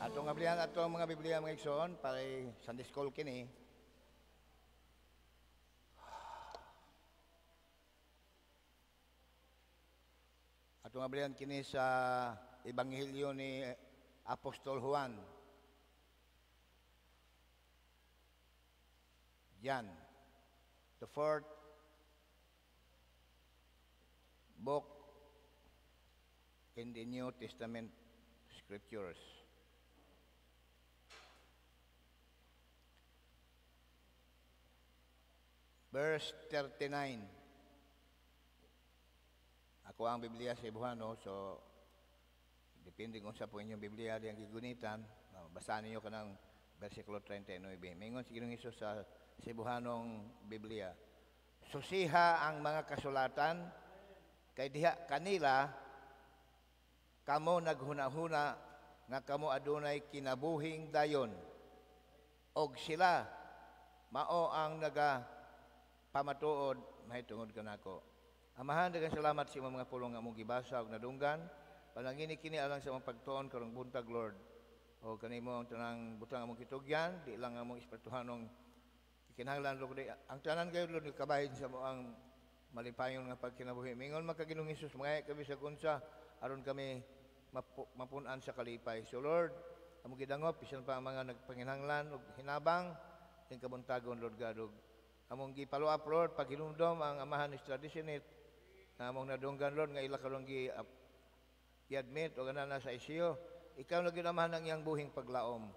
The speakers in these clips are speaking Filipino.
Atong ablihan ato ang mga Biblia mga igsoon para Sunday School kini. Atong ablihan kini sa Ebanghelyo ni Apostol Juan. John, the fourth book in the New Testament Scriptures. Verse 39. Ako ang Biblia sa Ibuhano, so depende kung sa po inyong Biblia diyang gigunitan, basahin niyo ka ng versikulo 39. Mingon si Ginoong Hesus sa Ibuhanong Biblia. Susiha ang mga kasulatan, kay diha kanila, kamo naghuna-huna nga kamo adunay kinabuhing dayon. Og sila, mao ang pamatuod, mahitungod ka nako. Amahan, dagang salamat sa imong mga pulong nga mong gibasa ug nadunggan. Panangini kini alang sa mong pagtuon karong buntag, Lord. O kanimo ang tanang butang among kitugyan, di lang among espirituhanong kinahanglan, Lord. Ang tanan kayo, Lord, kabahin sa mo ang malipayon nga pagkinabuhi. Mingon magkaginong Hesus, mga kami sa kunsa, aron kami mapunan sa kalipay. So, Lord, among gidangop, bisan pa ang mga nagpanginhanglan ug hinabang, ning kabuntagon, Lord God, among gi-follow up, Lord, pag hinumdom ang amahan ni traditionit, na among nadunggan, Lord, nga ila karong gi-admit o ganana sa ICU, ikaw na ginamahan ang iyang buhing paglaom.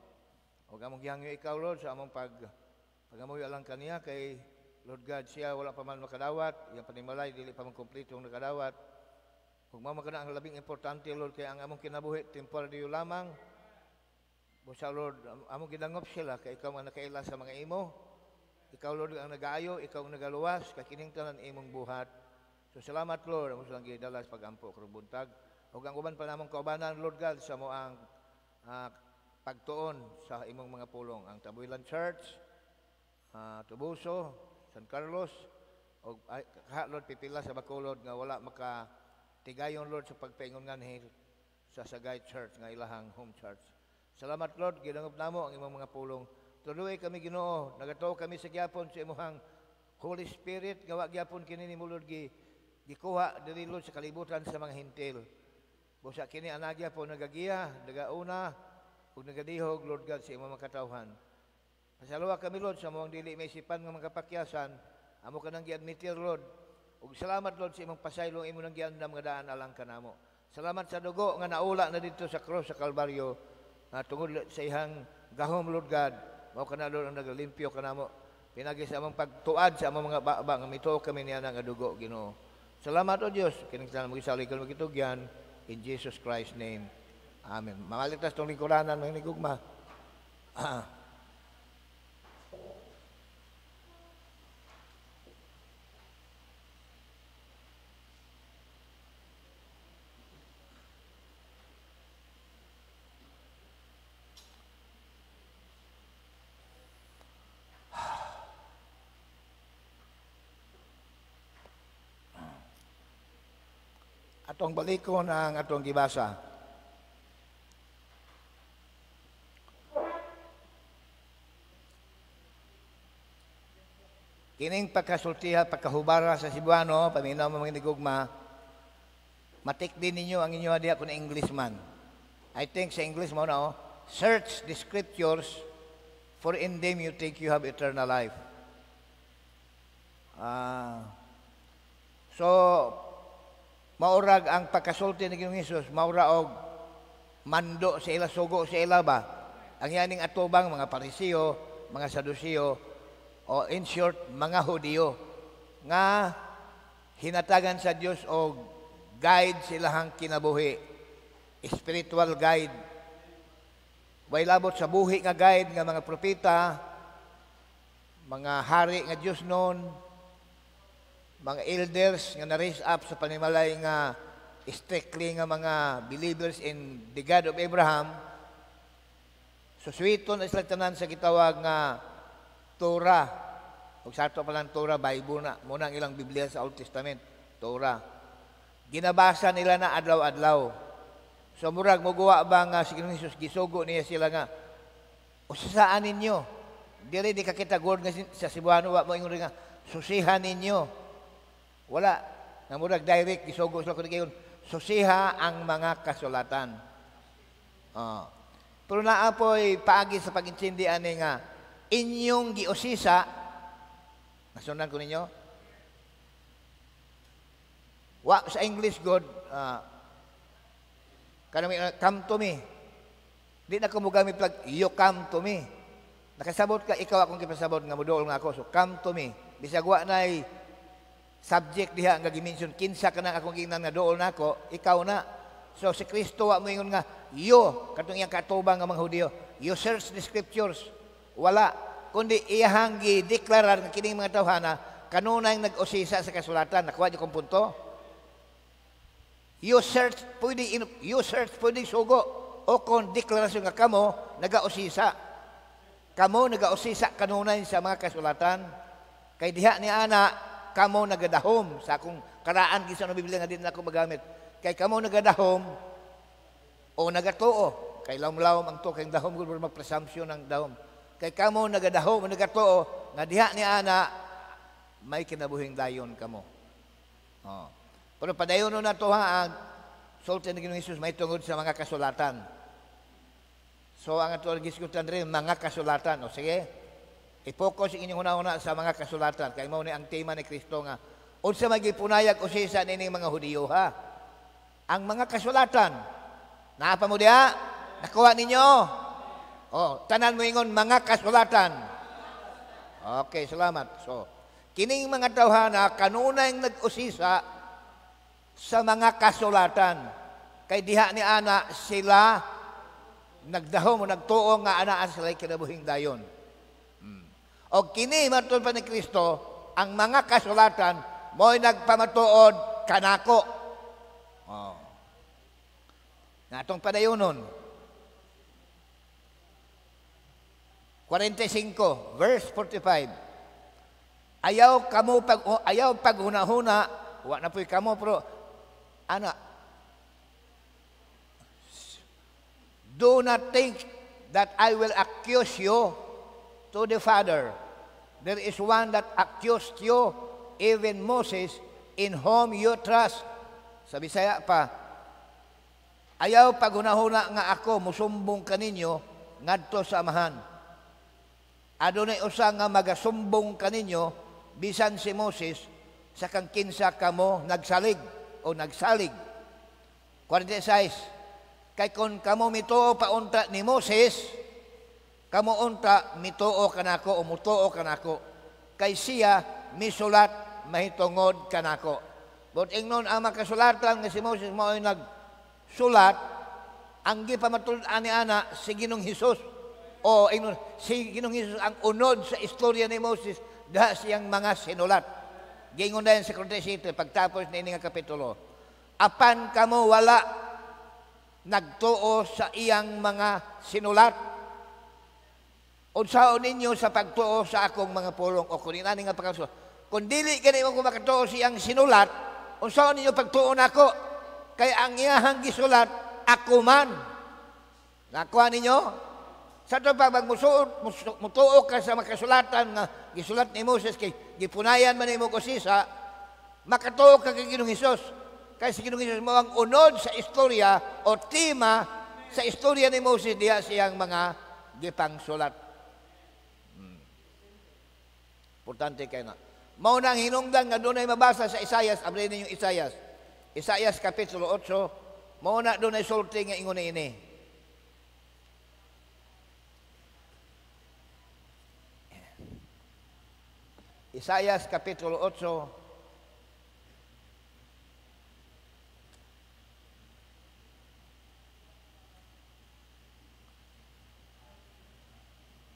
O among gihangyo ikaw, Lord, sa among pag-amoy alang kaniya, kay Lord God, siya wala pa man makadawat, iyang panimalay, dili pa man kompleto ang nakadawat. Kung mamakana ang labing importante, Lord, kay ang among kinabuhi, temporary lamang, busa, Lord, among gidangop sila, kay ikaw ang nakaila sa mga imo. Ikaw, Lord, ang nag-aayo, ikaw ang nagaluwas, kakining tanan imong buhat. So, salamat, Lord, amo silang gidalas pag-ampo karong buntag. Ug ang uban pa namong kaubanan, Lord God, sa mo ang pagtuon sa imong mga pulong. Ang Tabuilan Church, Tubuso, San Carlos, ug Lord, pipila sa Bacolod nga wala makatigayon, Lord, sa pagpaingon nganhi sa Sagay Church nga ilahang home church. Salamat, Lord, ginangop namo ang imong mga pulong. Tuloy kami, Ginoo, nagatuo kami sa gyapon sa imong Holy Spirit, nga wa gyapon kini nimo, Lord, gikuha diri, Lord, sa kalibutan sa mga hintil. Busa kini anagya po nagagiya, nagauna, ug nagadihog, Lord God, sa imong mga katawhan. Pasalawa kami, Lord, sa mga dili may isipan nga mga kapakyasan, amo ka nang gi-admitir, Lord. Ug salamat, Lord, sa imong pasaylo, imo nang giandam nga daan alang kanamo. Salamat sa dugo nga naula na dito sa cross sa Kalbaryo, tungod sa ihang gahom, Lord God. Mao kana, Lord, ang naglimpyo kanamo. Pinagi sa among pagtuad sa among mga baba nga mituo kami niya nga dugo, Ginoo. Salamat, O Dios, kining tanan mo gisalig mo kitugyan in Jesus Christ's name. Amen. Mamaligtas tong lingkuranan mga nigugma. Atong balikon ang atong gibasa. Kining pagkasultiha, pagkahubara sa Cebuano, paminaw mga nigugma, matik din ninyo ang inyo hadiya kung Englishman. I think sa English mo na, search the scriptures, for in them you think you have eternal life. So, maurag ang pagkasulti ni Ginoong Hesus, maura og mando sa ila, sugo sa ila ba? Ang yaning atubang, mga Parisiyo, mga Sadusiyo, o in short, mga Hudiyo, nga hinatagan sa Diyos og guide silahang kinabuhi, spiritual guide. Way labot sa buhi nga guide nga mga propeta, mga hari nga Diyos noon, mga elders nga na-raise up sa panimalay nga strictly nga mga believers in the God of Abraham. So, suwiton islang tanan sa gitawag nga Torah. Huwag sa ito palang Torah, Bible na. Muna ang ilang Biblia sa Old Testament, Torah. Ginabasa nila na adlaw-adlaw. So murag moguwa ba nga si Ginoong Hesus gisugo niya sila nga usasaan ninyo. Dili di ka kita God nga sa Cebuano wa mo ingon nga susihan ninyo. Wala nga murag direct gisugo sila kun gayon. Susiha ang mga kasulatan. Pero naapoy paagi sa pag-intindi ani nga inyong giusisa. Nasundan ko ninyo. Wa sa English God kanami come to me. Di na ko mo gamit pag you come to me. Nakasabot ka ikaw akong gipasabot nga moduol nga ako. So come to me. Bisag wa nay subject diha nga gi-mention kinsa kanang akong giingnan nga duol nako, ikaw na. So si Kristo wa mo ingon nga you katong iyang katubang nga mga Hudiyo. You search the scriptures. Wala kundi iyang gi-deklarar nga kining mga tawhana kanunay nag-usisa sa kasulatan. Nakuha di kong punto. You search pwede sugo o kung deklarasyon nga kamo nagausisa. Kamo nagausisa kanunay sa mga kasulatan. Kay diha ni ana kamo nagadahom sa akong karaan gisa no Biblia nga din ako magamit. Kay kamo nagadahom o nagatuo. Kay lawom-lawom ang to kay dahom gud mag-presumption ng dahom. Kay kamo nagadahom o nagatuo nga diha ni ana may kinabuhing dayon kamo. Pero padayon na to ha, ang sultan ng Ginoong Hesus may tungod sa mga kasulatan. So ang ato giskutan rin, mga kasulatan. O sige, i-focus inyong una-una sa mga kasulatan. Kaya mo ni ang tema ni Kristo nga, unsa magipunayag usisa nining mga Hudiyo ha. Ang mga kasulatan, naapa mo diha? Nakuha ninyo? Tanan mo ingon, mga kasulatan. Okay, salamat. So, kining mga tawhana, kanunay nag-usisa sa mga kasulatan. Kay diha ni ana sila nagdahom o nagtuo nga anaan sila kinabuhing dayon. O kini matod pa ni Kristo, ang mga kasulatan mo'y nagpamatuod kanako. Natong padayonon. 45, verse 45. Ayaw paghuna-huna, wa na po'y kamo, pero do not think that I will accuse you to the Father. There is one that accused you, even Moses, in whom you trust. Sa Bisaya pa, ayaw paghunahuna nga ako, musumbong kaninyo, ngadto sa amahan. Adunay usa nga magasumbong kaninyo, bisan si Moses, sa kang kinsa kamo nagsalig o nagsalig. 46. Kay kung kamo mituo paunta ni Moses, kamo unta mituo kanako o mutuo kanako. Kay siya misulat mahitungod kanako. But ingnon ang makasulatan nga si Moses mo ay nagsulat, ang gipamatulad ni ana si Ginoong Hesus. O ingnon si Ginoong Hesus ang unod sa istorya ni Moses da siyang mga sinulat. Gingon dayon sa 47 pagtapos ni nga kapitulo. Apan kamo wala nagtuo sa iyang mga sinulat. Unsaon ninyo sa pagtuo sa akong mga pulong o kunin ani nga pagkasulat. Kung dili kani mo makatuo siyang sinulat, unsaon ninyo pagtuo nako? Kay ang iyang gisulat ako man. Nakuha ninyo? Sa ito pag mutuo ka sa makasulatan nga gisulat ni Moses kay gipunayan man nimo kusisa, makatuo ka kay Ginoong Hesus. Kay si Ginoong Hesus mo ang unod sa istorya o tema sa istorya ni Moses diha siyang mga gipangsulat. Importante kay na. Mao nang hinungdan nga dunay mabasa sa Isaias, abli ninyo Isaias. Isaias kapitulo 8, mao na dunay sulti nga ingon ini. Isaias kapitulo 8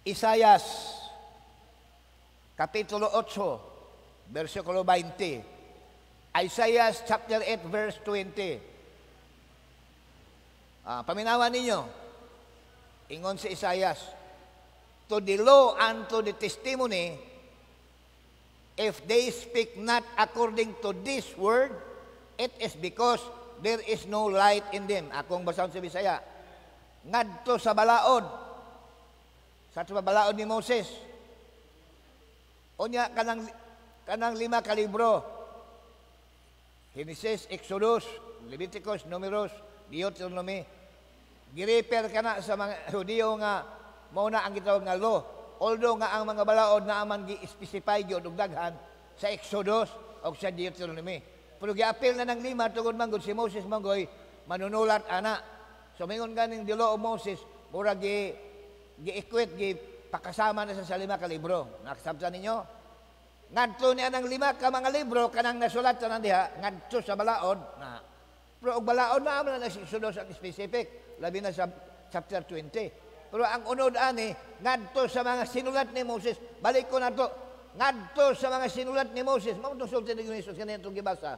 Isaias kapitulo 8 versikulo 20. Isaiah chapter 8 verse 20. Paminawan ninyo. Ingon si Isaias, to the law and to the testimony, if they speak not according to this word, it is because there is no light in them. Akong basahon sa Bisaya. Ngadto sa balaod. Sa balaod ni Moses. Unya kanang 5 ka libro. Genesis, Exodus, Leviticus, Numeros, Deuteronomy. Gireper kana sa mga Hudiyo nga mao na ang gitawag nga law. Although nga ang mga balaod na aman gi-specify gyud og daghan sa Exodus o sa Deuteronomy. Pero gi-apil na ng 5 tungod man gud si Moses manggoy manunulat ana. So mingon ganing the law of Moses mura gi-equate pakasama na sa 5 ka libro. Nakasabtan ninyo? Ngadto niya ng 5 ka mga libro kanang nasulat sa diha ngadto sa balaod na. Pero og balaod na aman na si Exodus ang specific labi na sa chapter 20. Pero ang unod ani ngadto sa mga sinulat ni Moses. Balik ko na to. Ngadto sa mga sinulat ni Moses. Mao to sulti ni Jesus kanina itong gibasa.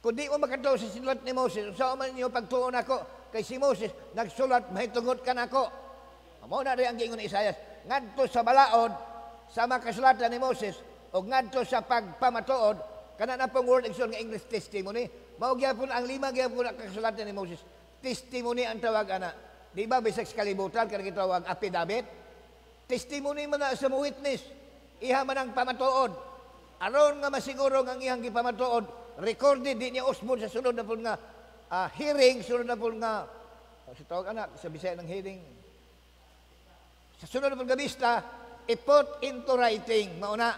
Kung di mo makataw sa sinulat ni Moses, saan man niyo pagtuon ako kay si Moses nagsulat mahitugot ka nako. Mao na rin ang giingon ni Isaias. Ngadto sa balaod sa mga kasulatan ni Moses o ngadto sa pagpamatuod kana na pong word exon nga English testimony. Mao gyapon ang 5 gyapon ang kasulatan ni Moses. Testimony ang tawag ana. Di ba bisag sa kalibutan kanang gitawag affidavit? Testimony man na sa witness. Iha man ang pamatuod. Aron nga masiguro ang iyang gipamatuod, recorded di niya usbon sa sunod na pud nga hearing, sunod na pud nga sa tawag anak sa Bisaya ng hearing. Sa sunod na pud nga bista, i-put into writing. Mauna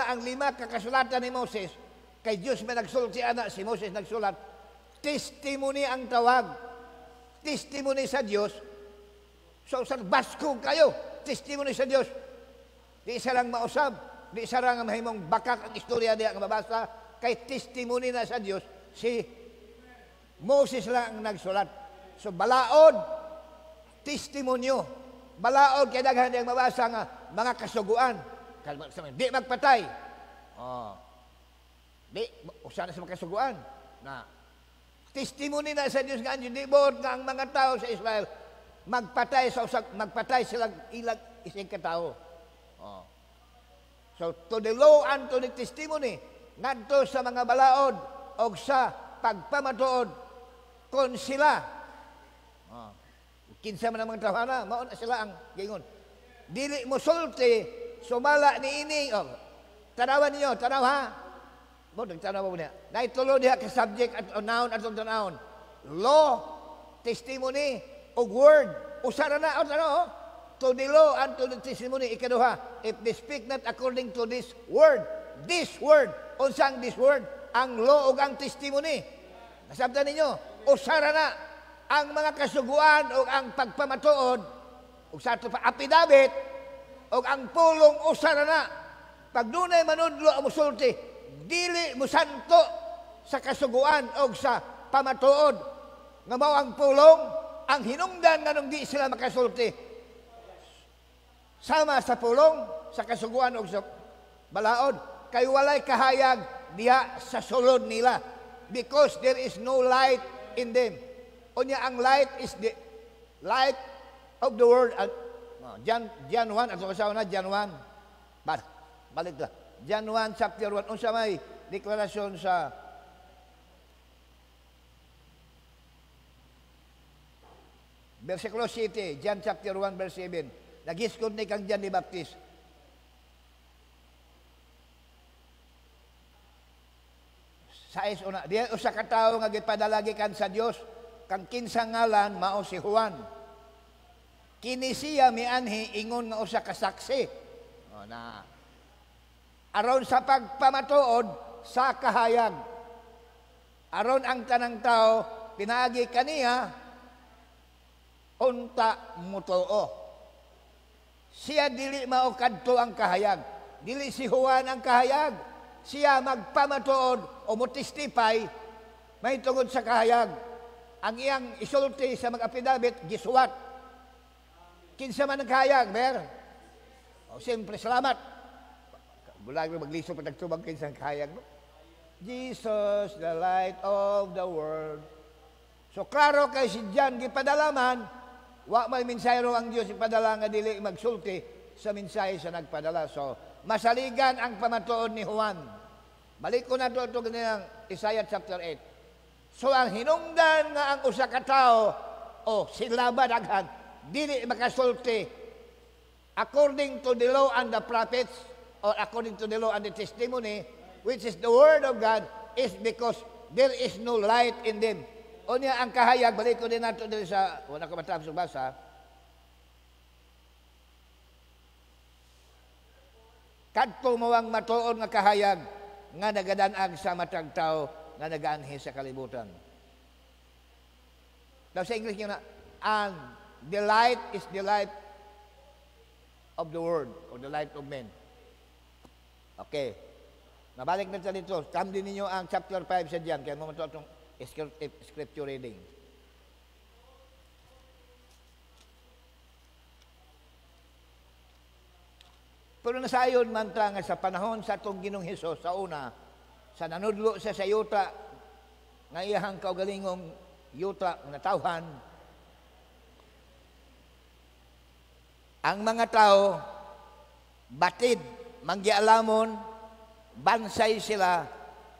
ang 5 kakasulatan ni Moses. Kay Diyos may nagsulti ana, si Moses nagsulat. Testimony ang tawag. Testimony sa Diyos. So, sa baskog kayo, testimony sa Diyos. Di isa lang mausab, di isa lang mahimong bakak ang istorya diya nga mabasa, kay testimony na sa Diyos, si Moses lang ang nagsulat. So, balaod, testimonyo. Balaod, kaya daghan diyang mabasa nga mga kasuguan. Di magpatay. Di, usan na sa mga kasuguan. Testimony na sa Diyos nga, hindi board nga ang mga tao sa Israel magpatay sila ilang isang katao. So, to the law and to the testimony, ngadto sa mga balaod o sa pagpamatuod, kung sila, kinsa man ang mga tawhana, mauna sila ang gingon. Dili mo sulti, sumala ni ini, tanawan ninyo, tanaw ha? Mo nagtanaw mo niya. Naitulo diha ka subject at noun at noun. Law, testimony, og word. Usara na to the law and to the testimony. Ikaduha, if they speak not according to this word, unsang this word, ang law og ang testimony. Nasabtan ninyo, usara na ang mga kasuguan o ang pagpamatuod, o sa ito pa, affidavit, o ang pulong usara na. Pag dunay manudlo ang musulti, dili mo santo sa kasuguan o sa pamatuod nga mao ang pulong ang hinungdan nga nung di sila makasulti sama sa pulong sa kasuguan o sa balaod kay walay kahayag diha sa sulod nila because there is no light in them. Unya ang light is the light of the world. John 1 ato kasaw na John 1 balik la John 1 chapter 1 unsa may deklarasyon sa versikulo 7, John chapter 1 verse 7. Nagiskod ni kang John the Baptist. Sais una, diya usa ka tawo nga gipadala gikan sa Dios kang kinsa ngalan mao si Juan. Kini siya mianhi ingon nga usa ka saksi. Na aron sa pagpamatuod sa kahayag. Aron ang tanang tao pinaagi kaniya unta mutuo. Siya dili mao kadto ang kahayag. Dili si Juan ang kahayag. Siya magpamatuod o mo-testify may tungod sa kahayag. Ang iyang isulti sa mag-affidavit gisuwat. Kinsa man ang kahayag, ber? Siyempre, salamat. Bulag mo maglisod pa nagtubag kinsang kahayag mo. Jesus, the light of the world. So, klaro kay si John gipadalaman, wa may mensahero ang Dios ipadala nga dili magsulti sa mensahe sa nagpadala. So, masaligan ang pamatuod ni Juan. Balik ko na ito ganyan, Isaiah chapter 8. So ang hinungdan nga ang usa ka tao, sila ba daghan, dili makasulti according to the law and the prophets, or according to the law and the testimony, which is the word of God, is because there is no light in them. O niya ang kahayag, balik ko din nato din sa, wala ko matapos basa, kadto mawang matuon nga kahayag, nga nagadanag sa matag tao, nga nagaanhi sa kalibutan. Daw sa English niya na, and the light is the light of the world, or the light of men. Okay. Nabalik na dito. Tamdin ninyo ang chapter 5 sa diyan, kaya mo ito itong scripture reading. Pero nasayon man ta nga sa panahon sa atong Ginoong Hesus sa una, sa nanudlo sa yuta, nga iyahang kaugalingong yuta nga tawhan, ang mga tao batid, manggialamon, bansay sila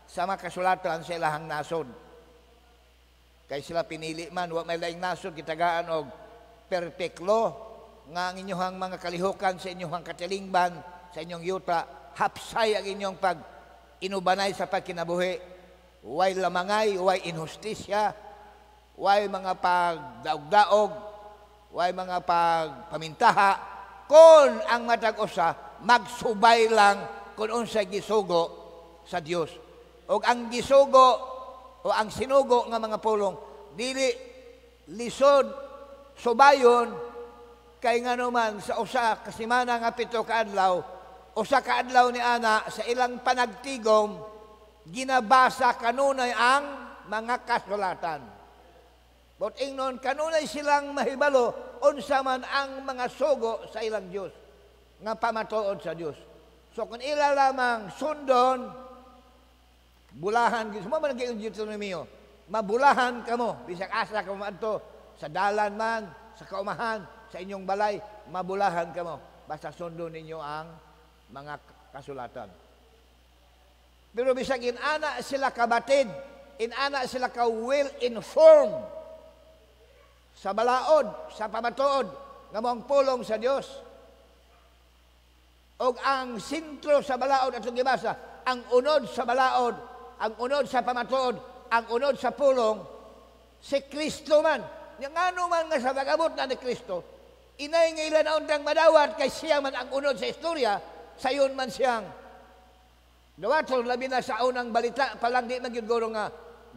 sa makasulatan sa ilahang nasod. Kay sila pinili man, wa may laing nasod, kitagaan og perfect law, nga ang inyong mga kalihukan sa inyong katilingban, sa inyong yuta, hapsay ang inyong pag-inubanay sa pagkinabuhi. Way lamangay, way inhustisya, way mga pagdaog-daog, way mga pagpamintaha, kung ang matag usa magsubay lang kung unsay gisugo sa Dios. O ang gisugo o ang sinugo nga mga pulong dili lisod subayon. Kay nga naman sa usa kasimana nga 7 ka adlaw, usa ka adlaw ni ana sa ilang panagtigom ginabasa kanunay ang mga kasulatan. But ingnon kanunay silang mahibalo unsa man ang mga sugo sa ilang Dios nga pamatuod sa Dios. So kung ila lamang sundon, bulahan gyud mo man gyud Deuteronomio, mabulahan kamo bisag asa ka mo adto sa dalan man, sa kaumahan, sa inyong balay, mabulahan kamo basta sundon ninyo ang mga kasulatan. Pero bisag inana sila kabatid, inana sila ka well informed sa balaod, sa pamatuod nga mong pulong sa Dios. Og ang sentro sa balaod atong gibasa, ang unod sa balaod, ang unod sa pamatuod, ang unod sa pulong si Kristo man. Yang ano man nga sa pag-abot na ni Kristo, inay nga ilan na undang madawat kay siya man ang unod sa istorya, sayon man siyang dawaton labi na sa unang balita, palang di man gyud guro nga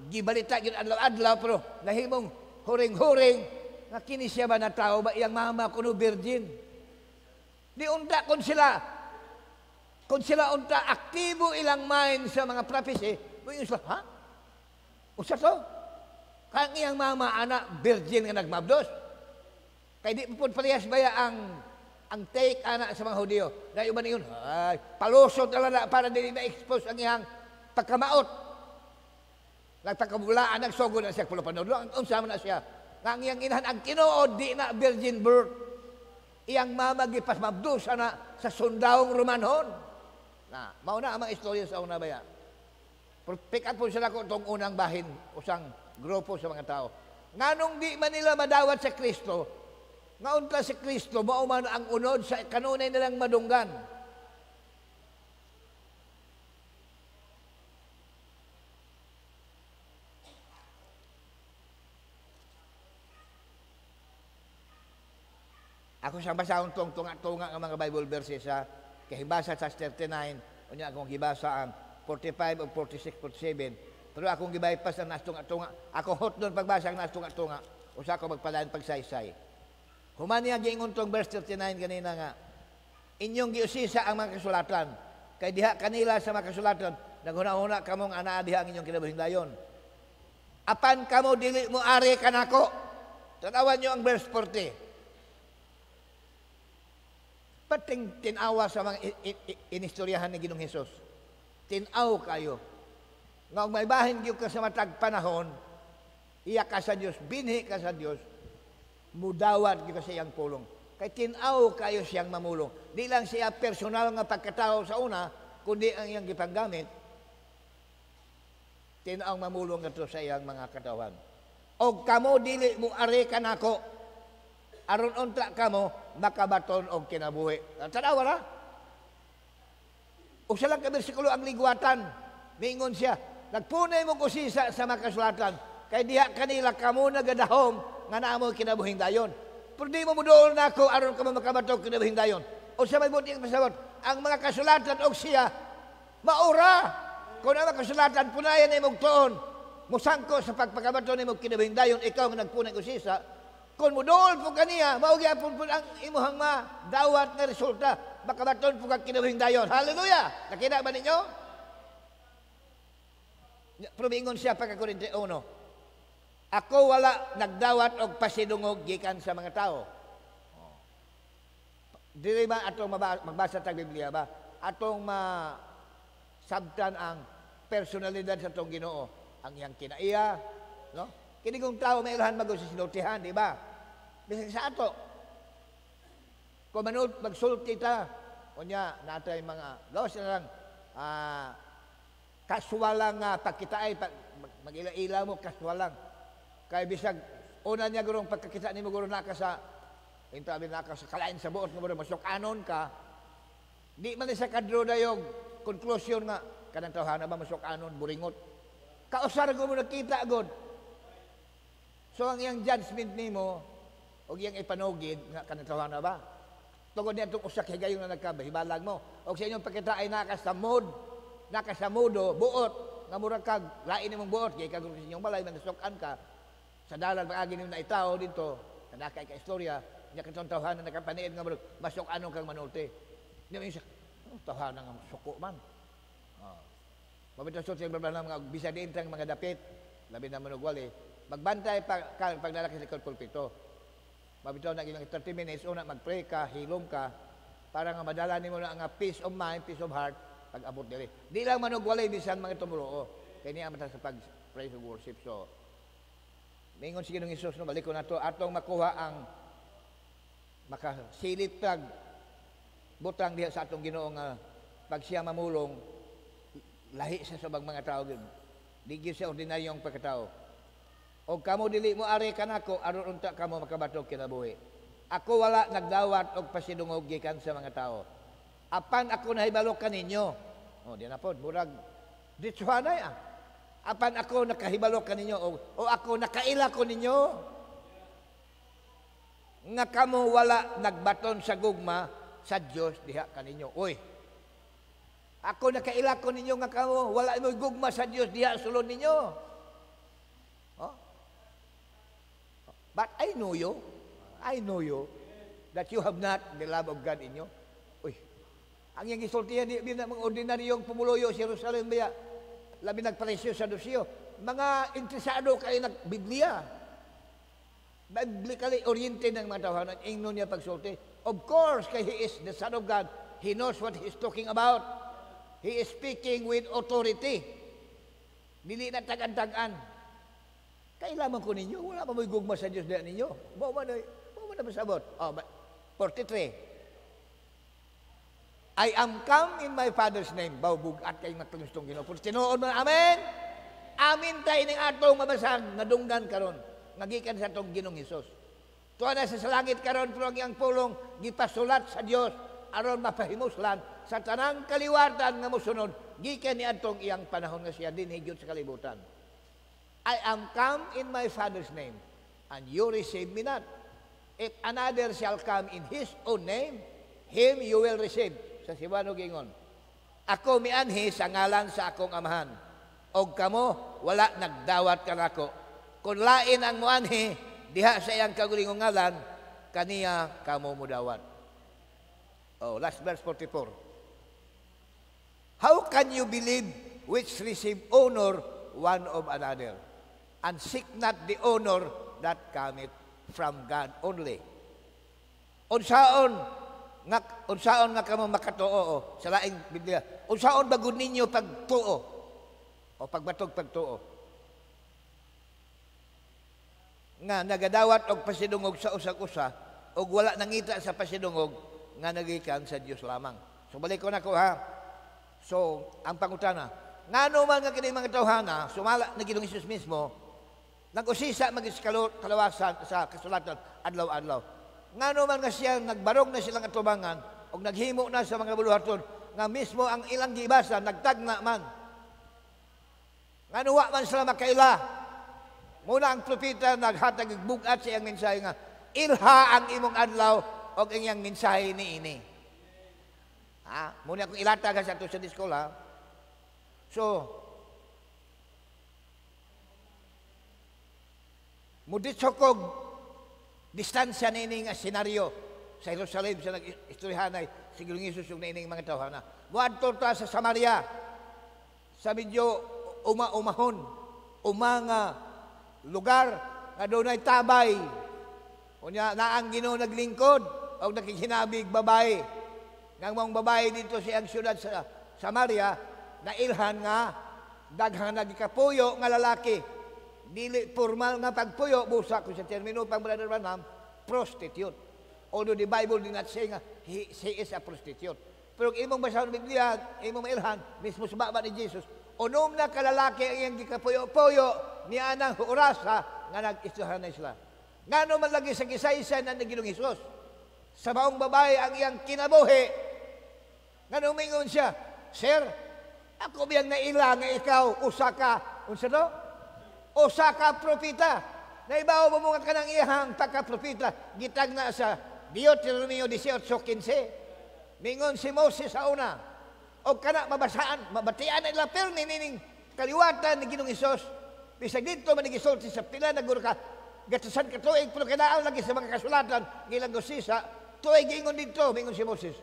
gibalita gyud adlaw-adlaw, pero nahimong huring-huring nga kini siya ba na tao ba iyang mama kuno virgin. Di unta kung sila unta aktibo ilang mind sa mga prophecy, ha? Usa to? Kang iyang mama anak virgin nga nagmabdos. Kay di po parehas baya ang take anak sa mga Hudyo. Dahil ba niyon, palusot na para din na-expose ang iyang pagkamaot. Nagpakabulaan, nagsugod na siya pulapanood. Unsa man na siya. Nga ang iyang inahan, ang tinuod, di na virgin birth. Iyang mama gipas mabdusa na sa sundawong Romanhon. Na, mauna ang mga istorya sa una baya. Pick up po sila ko itong unang bahin, usang grupo sa mga tao. Nganong di man nila madawat sa Kristo, nga unta si Kristo, mauman ang unod sa kanunay nilang madunggan. Ako siyang basahon tong tunga-tunga ng mga Bible verses sa kahibasa sa 39, unya akong gibasa ang 45 o 46, 47. Pero akong gibaypas ang nastunga-tunga. Ako hot doon pagbasa ang nastunga-tunga. Usa ko magpadayon pagsaysay. Human niya giingon tong verse 39 kanina nga, inyong giusisa ang mga kasulatan. Kay diha kanila sa mga kasulatan, naghuna-huna kamong anaa diha ang inyong kinabuhing dayon. Apan kamo dili mo ari kanako. Tanawan niyo ang verse 40. Pating tinawa sa mga inistoryahan ni Ginoong Hesus. Tinaw kayo. Nga may bahin kayo ka sa matag panahon, iya ka sa Diyos, binhi ka sa Diyos, mudawat kayo sa iyang pulong. Kay tinaw kayo siyang mamulong. Di lang siya personal nga pagkatao sa una, kundi ang iyang gipanggamit tinaong mamulong nato sa iyang mga katawan. Og kamo dili mo are kanako, aron unta kamo makabaton og kinabuhi. Tanawa na. O siya lang ka bersikulo ang ligwatan, mingon siya, nagpunay mo kusisa sa makasulatan, kay diha kanila kamo nagadahom nga naamoy kinabuhing dayon. Pero di mo mudool na ako aron ka makabaton og kinabuhing dayon. O siya may buti ang pasabot, ang mga kasulatan og siya maura. Kung ang mga kasulatan punayan ay magtuon, musangko sa pagpakabaton ay magkinabuhing dayon, ikaw nga nagpunay kusisa. Kung mudool po kaniya, maugya po ang imuhang dawat na resulta, makabaton po kang kinabuhing dayon. Hallelujah! Nakita ba ninyo? Promingon siya pagkakurinti 1. Ako wala nagdawat og pasidungog gikan sa mga tao. Dili ba atong magbasa tag Biblia ba? Atong sabtan ang personalidad sa atong Ginoo, ang iyang kinaiya, no? Kini kung tao may ilahan magsisinultihan, di ba? Bisag sa ato. Kung manood magsulti ta, unya natay mga gawas na lang kaswalang pagkitaay, mag-ila-ila mo kaswalang. Kay bisag una niya gurong pagkakita nimo guro naka sa intabi naka sa kalain sa buot nga masok anon ka. Di man sa kadro dayog conclusion nga kanang tawhana ba masok anon buringot. Kausar ko mo nakita god. So ang iyang judgment nimo og iyang ipanugid nga kanang tawhana ba. Tungod niya itong usak higayon na nagkabahibalag mo. O sa inyong pagkita ay nakasamudo, buot, nga murag kag, lain nimong buot, kaya kag sa inyong balay, nagasukan ka, sa dalan mag-agi nimo na itaw dito, nadakay ka istorya, niya katong tawhanan na kapaniid nga murag, masok anong kang manulti. Hindi mo yung siya, tawhanan nga suko man. Mabito sa mga mga bisa din tang mga dapit, labi na manugwali, magbantay pag nalaki sa pulpito. Mabitaw na ilang 30 minutes, una mag-pray ka, hilom ka, para nga madala nimo na nga peace of mind, peace of heart, pag-abot dili. Di lang manugwalay, bisan mga tumuloo. Kaya niya matang sa pag-praise and worship. So, mingon si Ginoong Hesus, no, balik ko na to, atong makuha ang makasilip pag butang diha sa atong Ginoo nga pag siya mamulong, lahi sa subang mga tao. Di siya ordinaryong pagkatao. O kamo dili mo are kanako aron unta kamo makabatok kinabuhi. Ako wala nagdawat og pasidungog gikan sa mga tao. Apan ako nahibalo kaninyo. O di na pod murag ditsuhanay Apan ako nakahibalo kaninyo o ako nakaila ko ninyo. Nga kamo wala nagbaton sa gugma sa Dios diha kaninyo. Oy. Ako nakaila ko ninyo nga kamo wala mo gugma sa Dios diha sulod ninyo. But I know you that you have not the love of God in you. Uy, ang iyang isultihan, di na mga ordinaryong pumuloyo sa Jerusalem baya, labi nagpresyo sa dosyo. Mga interesado kayo nag-Biblia. Biblically oriented ng mga tawanan, ingnon niya pagsulti. Of course, kay He is the Son of God, He knows what He's talking about. He is speaking with authority. Dili na tagad-tagan. Kailangan ko ninyo, wala pa may gugma sa Diyos na ninyo. Bawa man na masabot. 43. I am come in my Father's name. Bawbugat kayong natungstong Ginoo. Pero tinuod mo na, amen? Amin tayo ng atong mabasag, nadunggan karon. Nagikan sa atong Ginoong Hesus. Tuwa na sa langit karon, pero ang iyang pulong, gipasulat sa Diyos, aron mapahimuslan, sa tanang kaliwatan nga musunod, gikan ni atong iyang panahon nga siya, dinhigyot sa kalibutan. I am come in my Father's name, and you receive me not. If another shall come in His own name, him you will receive. Sa Siwano gingon, ako mianhi sa ngalan sa akong amahan, og kamo wala nagdawat kanako. Kung lain ang muanhi, diha sa iyang kagulingong ngalan, kaniya kamo mudawat. Last verse 44. How can you believe which receive honor one of another? And seek not the honor that cometh from God only. Unsaon nga kamo makatuo sa laing Biblia. Unsaon bagud ninyo pagtuo o pagbatog pagtuo. Nga nagadawat og pasidungog sa usag-usa og wala nangita sa pasidungog nga nagikan sa Dios lamang. So balik ko na ko ha. So ang pangutana, Ngano man nga kini mga tawhana, sumala na Ginoong Hesus mismo, nag-usisa kalawasan sa kasulatan adlaw-adlaw. Ngano man nga siya nagbarog na silang atubangan o naghimo na sa mga buluhaton nga mismo ang ilang gibasa nagtagna man. Ngano wa man sila makaila. Muna ang propeta naghatag bugat sa iyang mensahe nga ilha ang imong adlaw o ang iyang mensahe niini. Muna kung ilata ka sa ito sa diskola. So, muditsok kog distansya nining senaryo sa Jerusalem sa nag-istoryahanay si Ginoong Hesus yung nining mga tawhana. Muadto ta sa Samaria sa medyo umahon, umanga lugar nga dunay tabay. Unya naang Ginoo naglingkod o nakikinabig babae. Ngang mong babae dito sa ang syudad sa Samaria na ilhan nga daghang nagikapuyo nga lalaki. Dili formal nga pagpuyo, busa ko sa termino pang Brother Branham, prostitute. Although the Bible did not say nga he is a prostitute. Pero imong basahon ng Biblia, imong mailhan, mismo sa baba ni Jesus, unom na kalalaki ang iyang gikapuyo-puyo niya nang orasa nga nag-istuhan na sila. Ngano man lagi sa kisaysan na Ginoong Hesus. Sa maong babae ang iyang kinabuhi. Ngano mingon siya, Sir, ako biyang naila nga ikaw, usa ka, unsa do? Usa ka propita. Naibaw mo mga kanang iyahang pagka-propita, gitag na sa Deuteronomio 18:15. Mingon si Moses sa una, o kana mabasaan, mabatian nila permi nining kaliwatan ni Ginoong Hesus. Bisag dito manigisulti sa pila na guro ka, gatasan ka tuig, pero kinaan lagi sa mga kasulatan, gilang gusisa, tuig ingon dito, mingon si Moses.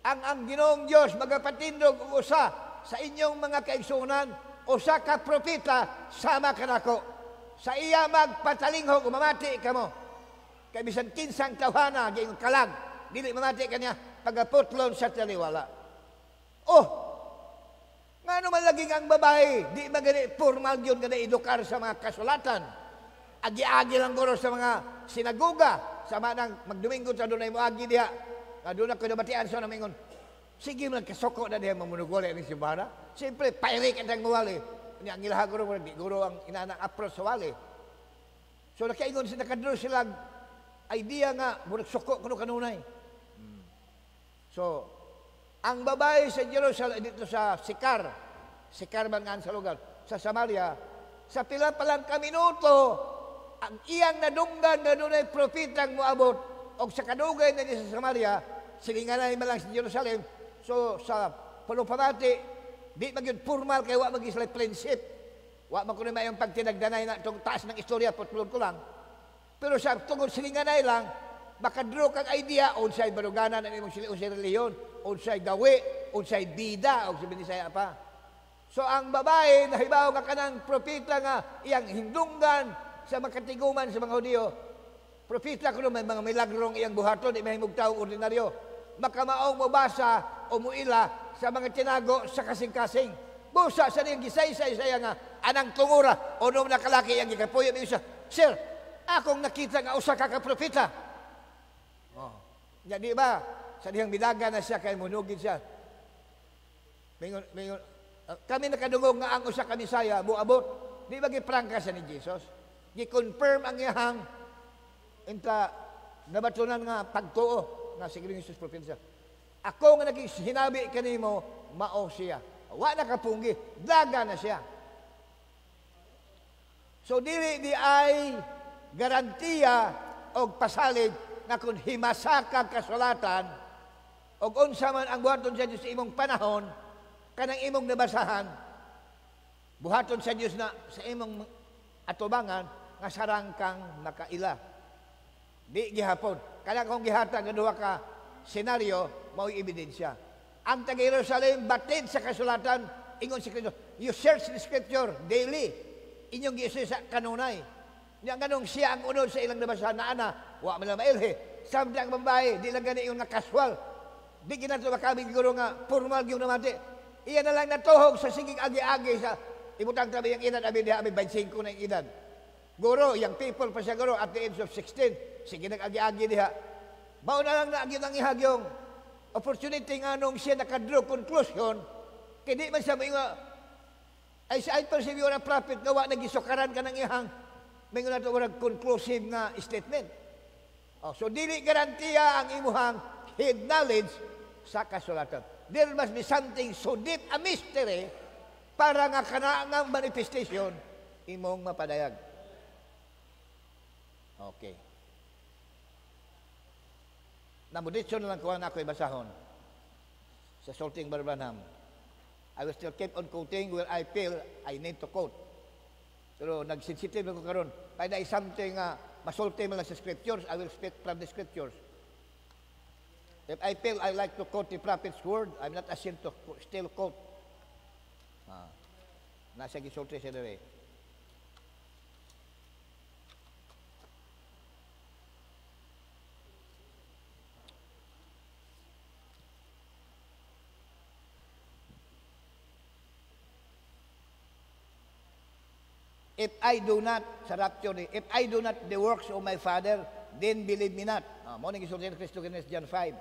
Ang Ginoong Diyos magapatindog usa sa inyong mga kaigsunan, usa ka propita sama kanako. Sa iya magpatalinghog, mamati ka mo. Kay bisan kinsang tawhana, giingon kalag, dili mamati kanya pagaputlon sa taliwala. Oh, ngano man laging ang babae, di magani formal yun nga edukar sa mga kasulatan. Agi-agi lang guro sa mga sinagoga, sama nang magdomingo sa dunay mo agi diha. Doon ako nabatian sa namingon, sige man kasoko na diha mamunugole ni Simbara. Siyempre, pairik at ang mawali. Ang ilaha guro, di guro ang inaanang approach sa wali. So nakaingon sila, nakadro silang idea nga, murag suko kuno kanunay. So, ang babae sa Jerusalem, dito sa Sikar man nga sa lugar, sa Samaria, sa pila palang kaminuto, ang iyang nadunggan na doon ay propitang moabot, o sa kadugay na sa Samaria, silinganay man lang sa Jerusalem, so sa palupamati, di magyud formal kay wa mag-isla friendship. Wa man kuno mayong pagtinagdanay na itong taas ng istorya, putulod ko lang. Pero sa tungod silinganay lang, makadro kang idea, unsay baruganan ang imong unsay reliyon, unsay gawi, unsay bida, o sabi ni Saya pa. So ang babae, nahibaw ka kanang propita nga, iyang hindunggan sa makatiguman sa mga Hudiyo, propita ko may mga milagrong iyang buhaton, di mahimog taong ordinaryo. Makamaong mabasa o muila sa mga tinago sa kasing-kasing. Busa sa niyang gisay-say-saya nga, anang tungura, o nung nakalaki iyang gikapuyo, may isa, Sir, akong nakita nga usa ka propita. Ya, di ba? Sa niyang bidaga na siya, kay munugid siya. Kami nakadungog nga ang usa ka Misaya, buabot. Di ba giprangka siya ni Jesus? Gi-confirm ang iyahang inta nabatunan nga pagtuo nga si Ginoong Hesus propeta. Ako nga naging hinabi kanimo mao siya. Wa na kapunggi, daga na siya. So dili di ay garantiya og pasalig na kung himasa ka kasulatan og unsa man ang buhaton sa Dios sa imong panahon kanang imong nabasahan buhaton sa Dios na sa imong atubangan nga sarang kang makaila. Di gihapon. Kaya kung gihatag nga duha ka senaryo, mao'y ebidensya. Ang taga Jerusalem batid sa kasulatan, ingon si Kristo, you search the scripture daily. Inyong giisu sa kanunay. Nga ganong siya ang unod sa ilang nabasahan na ana, wa man lang mailhe. Samdi ang babae, di lang gani yung nakaswal. Di ginato makabig guro nga, formal yung namati. Iyan na lang natuhog sa sigig agi-agi sa ibutang tabi yung edad, abi diha, abi 25 na yung edad. Guro, yung people pa siya guro, at the age of 16, sige nag-agi-agi diha. Mao na lang na agyon ang ihagyong opportunity nga nung siya nakadraw conclusion, kaya di man siya mga Ay sa ay perceive you a prophet nga wa nagisukaran ka ng ihang mingon nato warag conclusive nga statement. Oh, so dili garantiya ang imuhang head knowledge sa kasulatan. There must be something so deep, a mystery, para nga kanang manifestation imong mapadayag. Okay. Namuditso na lang kuha na ako ibasahon sa Sulting Brother Branham. I will still keep on quoting where I feel I need to quote. Pero nagsensitive na ko karon. Kaya na something masulti mo lang sa scriptures, I will speak from the scriptures. If I feel I like to quote the prophet's word, I'm not ashamed to still quote. Nasa gisulti siya dere. If I do not, sa rapture, if I do not the works of my Father, then believe me not. Morning is in Christ John 5.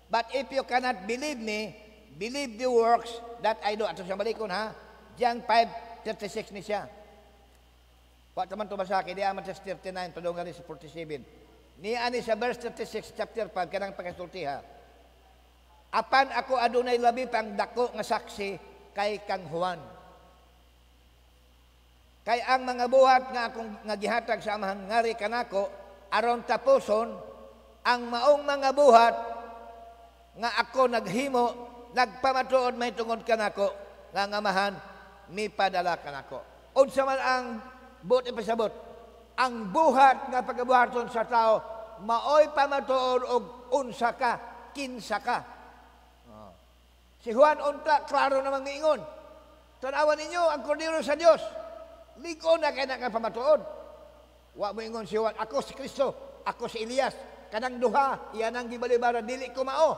But if you cannot believe me, believe the works that I do. Ato siya balikon ha. John 5:36 ni siya. Wa taman to basa kay di aman sa 39 padunggan sa 47. Ni ani sa verse 36 chapter 5 kanang pagasulti ha. Apan ako adunay labi pang dako nga saksi kay kang Juan. Kay ang mga buhat nga akong nagihatag sa amahang ngari kanako aron tapuson ang maong mga buhat nga ako naghimo nagpamatuod may tungod kanako nga ngamahan mipadala kanako. Unsa man ang buot ipasabot ang buhat nga pagabuhaton sa tao maoy pamatuod og unsa ka kinsa ka. Si Juan unta klaro namang miingon. Tanawan ninyo ang kordero sa Dios. Liko na kaya nakapamatuod. Wa mo ingon si Juan, ako si Kristo, ako si Elias, kanang duha, iyan ang gibalibaran, dili ko mao.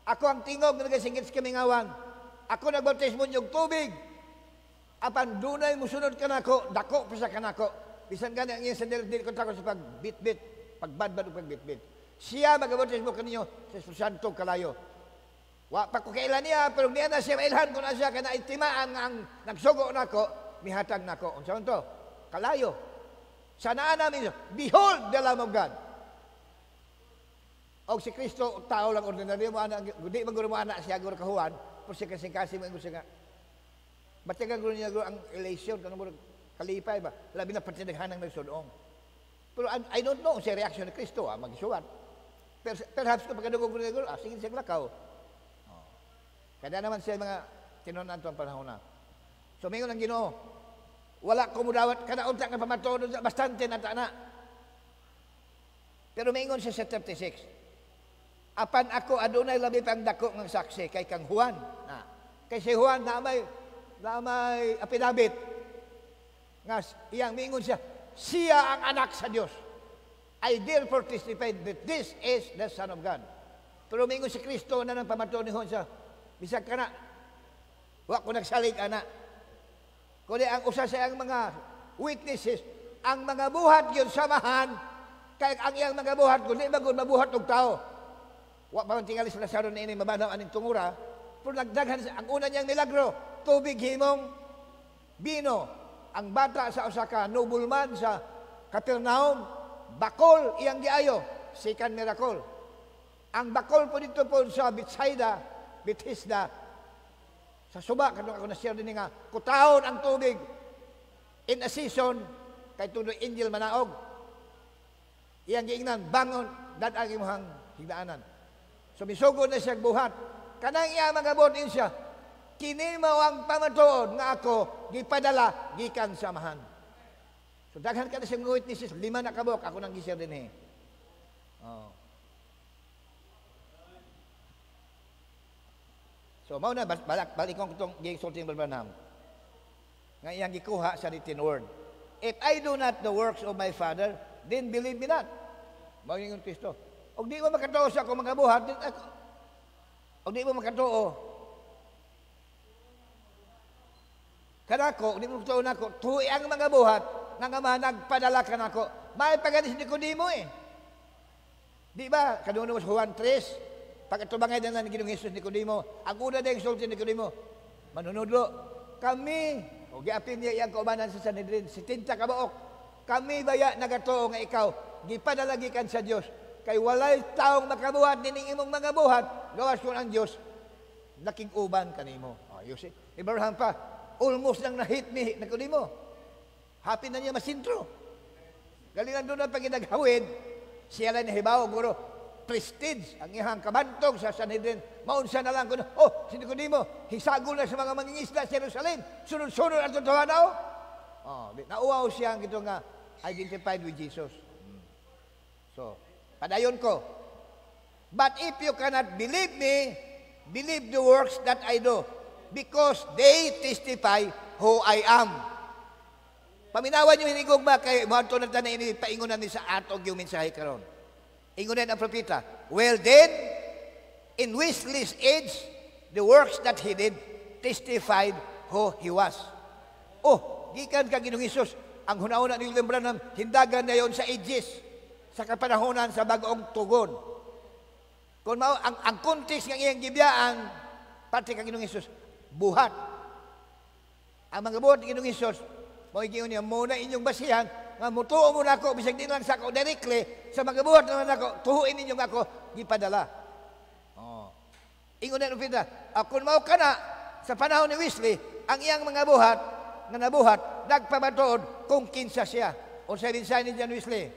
Ako ang tingog na nagasingit sa kamingawan. Ako nagbautismo niyong tubig. Apan dunay musunod ka nako, dako pa sa kanako. Bisan gani ang iyang sandal, dili ko takot sa pagbitbit, pagbadbad o pagbitbit. Siya magabautismo kaninyo sa Santo Kalayo. Wa pa ko kailan niya, pero niya na siya mailhan ko na siya, kaya naitimaan nga ang nagsugo nako, mihatag nako. Unsa man to? Kalayo. Sanaan namin, behold the Lamb of God. Og si Kristo tao lang ordinaryo mo ana, gudi man guro mo ana siya guro kahuan, pero si kasing-kasing mo siya nga. Batagan guro niya guro ang elation kanang guro kalipay ba? Labi na patidaghanang nagsudong. Pero I don't know sa reaction ni Kristo magsuwat. Perhaps kapag kadugog guro niya guro, sige siya lakaw. Kada naman siya mga tinunan tuang panahon na. So mingon ang Ginoo, wala ko mudawat kada unta nga pamatuod bastante na na. Pero mingon siya sa 36. Apan ako adunay labi pang dako ng saksi kay kang Juan. Kay si Juan na may apilabit. Nga iyang mingon siya ang anak sa Dios. I therefore testify that this is the Son of God. Pero mingon si Kristo na nang pamatuod ni Juan siya. Bisag ka na, wa ko nagsalig ana. Kundi ang usa sa ang mga witnesses, ang mga buhat yun samahan, kaya ang iyang mga buhat, kundi magod mabuhat og tao. Wa pa man tingali sa Lazaro na ini mabanaw aning tungura, pero nagdaghan ang una niyang milagro, tubig himong bino. Ang bata sa usa ka nobleman sa Capernaum, bakol iyang giayo, second miracle. Ang bakol po dito po sa Bethesda, sa suba, kanong ako na-share din nga, kutahon ang tubig in a season, kay tuloy angel manaog. Iyang giingnan, bangon, dadag imong higdaanan. So misugod na siya buhat. Kanang iya mga buhatin siya, kini mao ang pamatuod nga ako gipadala gikan sa amahan. So daghan ka na siyang witnesses, 5 na kabok, ako nang gi-share din So, mao na balikon ko itong Sulting Brother Branham. Nga iyang gikuha sa written word. If I do not the works of my Father, then believe me not. Mao yung Kristo. Og di mo makatuo sa akong mga buhat, og di mo makatuo. Kanako, di mo makatuo nako, tuwi ang mga buhat, nga nagpadala ka nako. May paganis ni Nicodemo Di ba? Kadungano mo sa Juan 3, pagkatubangay na lang Ginoong Hesus Nicodemo, ang una dahil sulti ni Nicodemo, manunodlo, kami, o giapin niya iyang kaubanan sa Sanhedrin, si Tinta Kabaok, kami baya nagatuo nga ikaw, gipadalagikan sa Dios, kay walay taong makabuhat nining imong mga buhat, gawas ko ang Dios, laking uban kanimo. Oh, you see? Abraham pa, almost nang na-hit me, nakunimo. Happy na niya masintro. Galingan doon ang paginaghawid, siya lang nahibaw, guro, prestige, ang ihang kabantog sa Sanhedrin, maunsa na lang kuno, oh, sinigudimo, hisagol na sa mga mangingisda sa Jerusalem, sunod-sunod ang totoo daw. Oh, nauwaw siya ang ito nga, identified with Jesus. So, padayon ko, but if you cannot believe me, believe the works that I do, because they testify who I am. Paminawan niyo hinigugma kay moadto na tanan ini paingunan ni sa atog yung mensahe karon. Ingunan ang propeta. Well then, in Wesley's age, the works that he did testified who he was. Oh, gikan ka Ginoong Hesus, ang hunahuna ni William Branham, hindagan na yon sa ages, sa kapanahonan sa bagong tugon. Kung mao ang context ng iyang gibiyaan, pati kang Ginoong Hesus, buhat. Ang mga buhat ng Ginoong Hesus, mao giingon niya, muna inyong basihan, nga mutuo mo na ako, bisag din lang sa ako directly, sa mga buhat naman ako, tuhuin ninyo nga ako, gipadala. Oh. Ingon na Rufida, kung mao ka na, sa panahon ni Wesley, ang iyang mga buhat, nga nabuhat, nagpamatuod kung kinsa siya. O sa rinsahin ni John Wesley,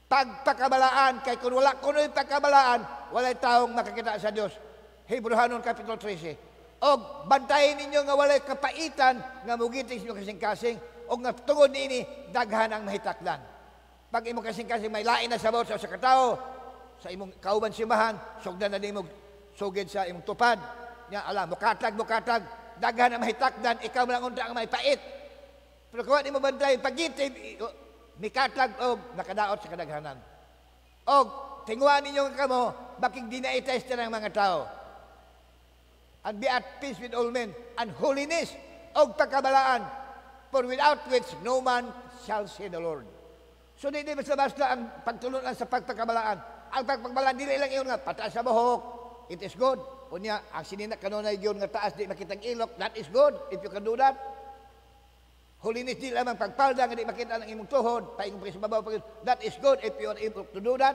pagpakabalaan, kay kung wala kuno'y pagkabalaan, walay taong makakita sa Diyos. Hebrehanon Kapitulo 13. O bantayin ninyo nga walay kapaitan, nga mugiting sinyo kasing-kasing, o nga tungod nini, daghan ang mahitakdan. Pag imo kasing-kasing may lain na sabot sa katao, sa imong kauban simbahan, sugdan na din mo sugid sa imong tupad. Nya alam, mukatag, daghan ang mahitakdan, ikaw lang unta ang may pait. Pero kung di mo bantay, pagitib, mikatag o nakadaot sa kadaghanan. O tinguan ninyo kamo, bakit di na-test ng mga tao. And be at peace with all men, and holiness, o pagkabalaan, for without which no man shall see the Lord. So di basta-basta ang pagtulungan sa pagpakabalaan. Ang pagpakabalaan, dili lang yun nga, pataas sa buhok, it is good. Unya, ang sinina kanunay yun nga taas, di makitang ilok, that is good, if you can do that. Holiness di lamang pagpalda, nga di makita ng imong tuhod, paingong sa babaw, that is good if you are able to do that.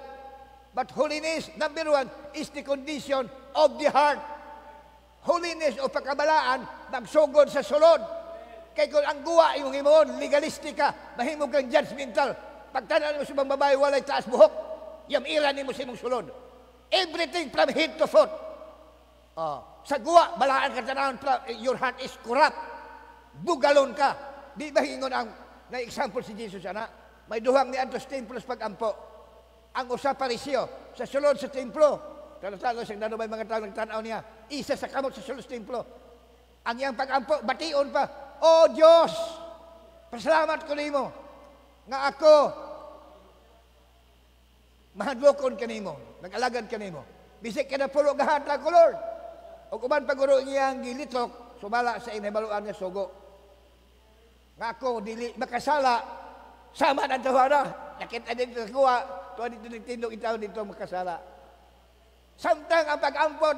But holiness, number one, is the condition of the heart. Holiness o pagkabalaan, magsugod sa sulod. Kaya kung ang guwa yung himoon, legalistic ka, mahimog kang judgmental. Pagtanan mo sa mga babae, walay taas buhok, yamiran mo sa imong sulod. Everything from head to foot. Sa guwa, balaan ka tanawin, your heart is corrupt. Bugalon ka. Di ba hingon ang na-example si Jesus, anak? May duhang ni Antos Templo sa pag-ampo. Ang usa parisyo, sa sulod sa templo. Talo-talo siyang nanumay mga tao nagtanaw niya. Isa sa kamot sa sulod sa templo. Ang iyang pag-ampo, bation pa, oh Diyos, pasalamat ko nimo nga ako mahadlokon kanimo, nag-alagad kanimo. Bisik ka na pulo gahatag ko, Lord. O kuman paguro niyang gilitok, sumala sa inabaluan nga sugo. Nga ako, dili makasala, sama ng tawara. Nakita din sa kuha, tuwa dito nagtindog itaw dito makasala. Samtang ang pag-ampo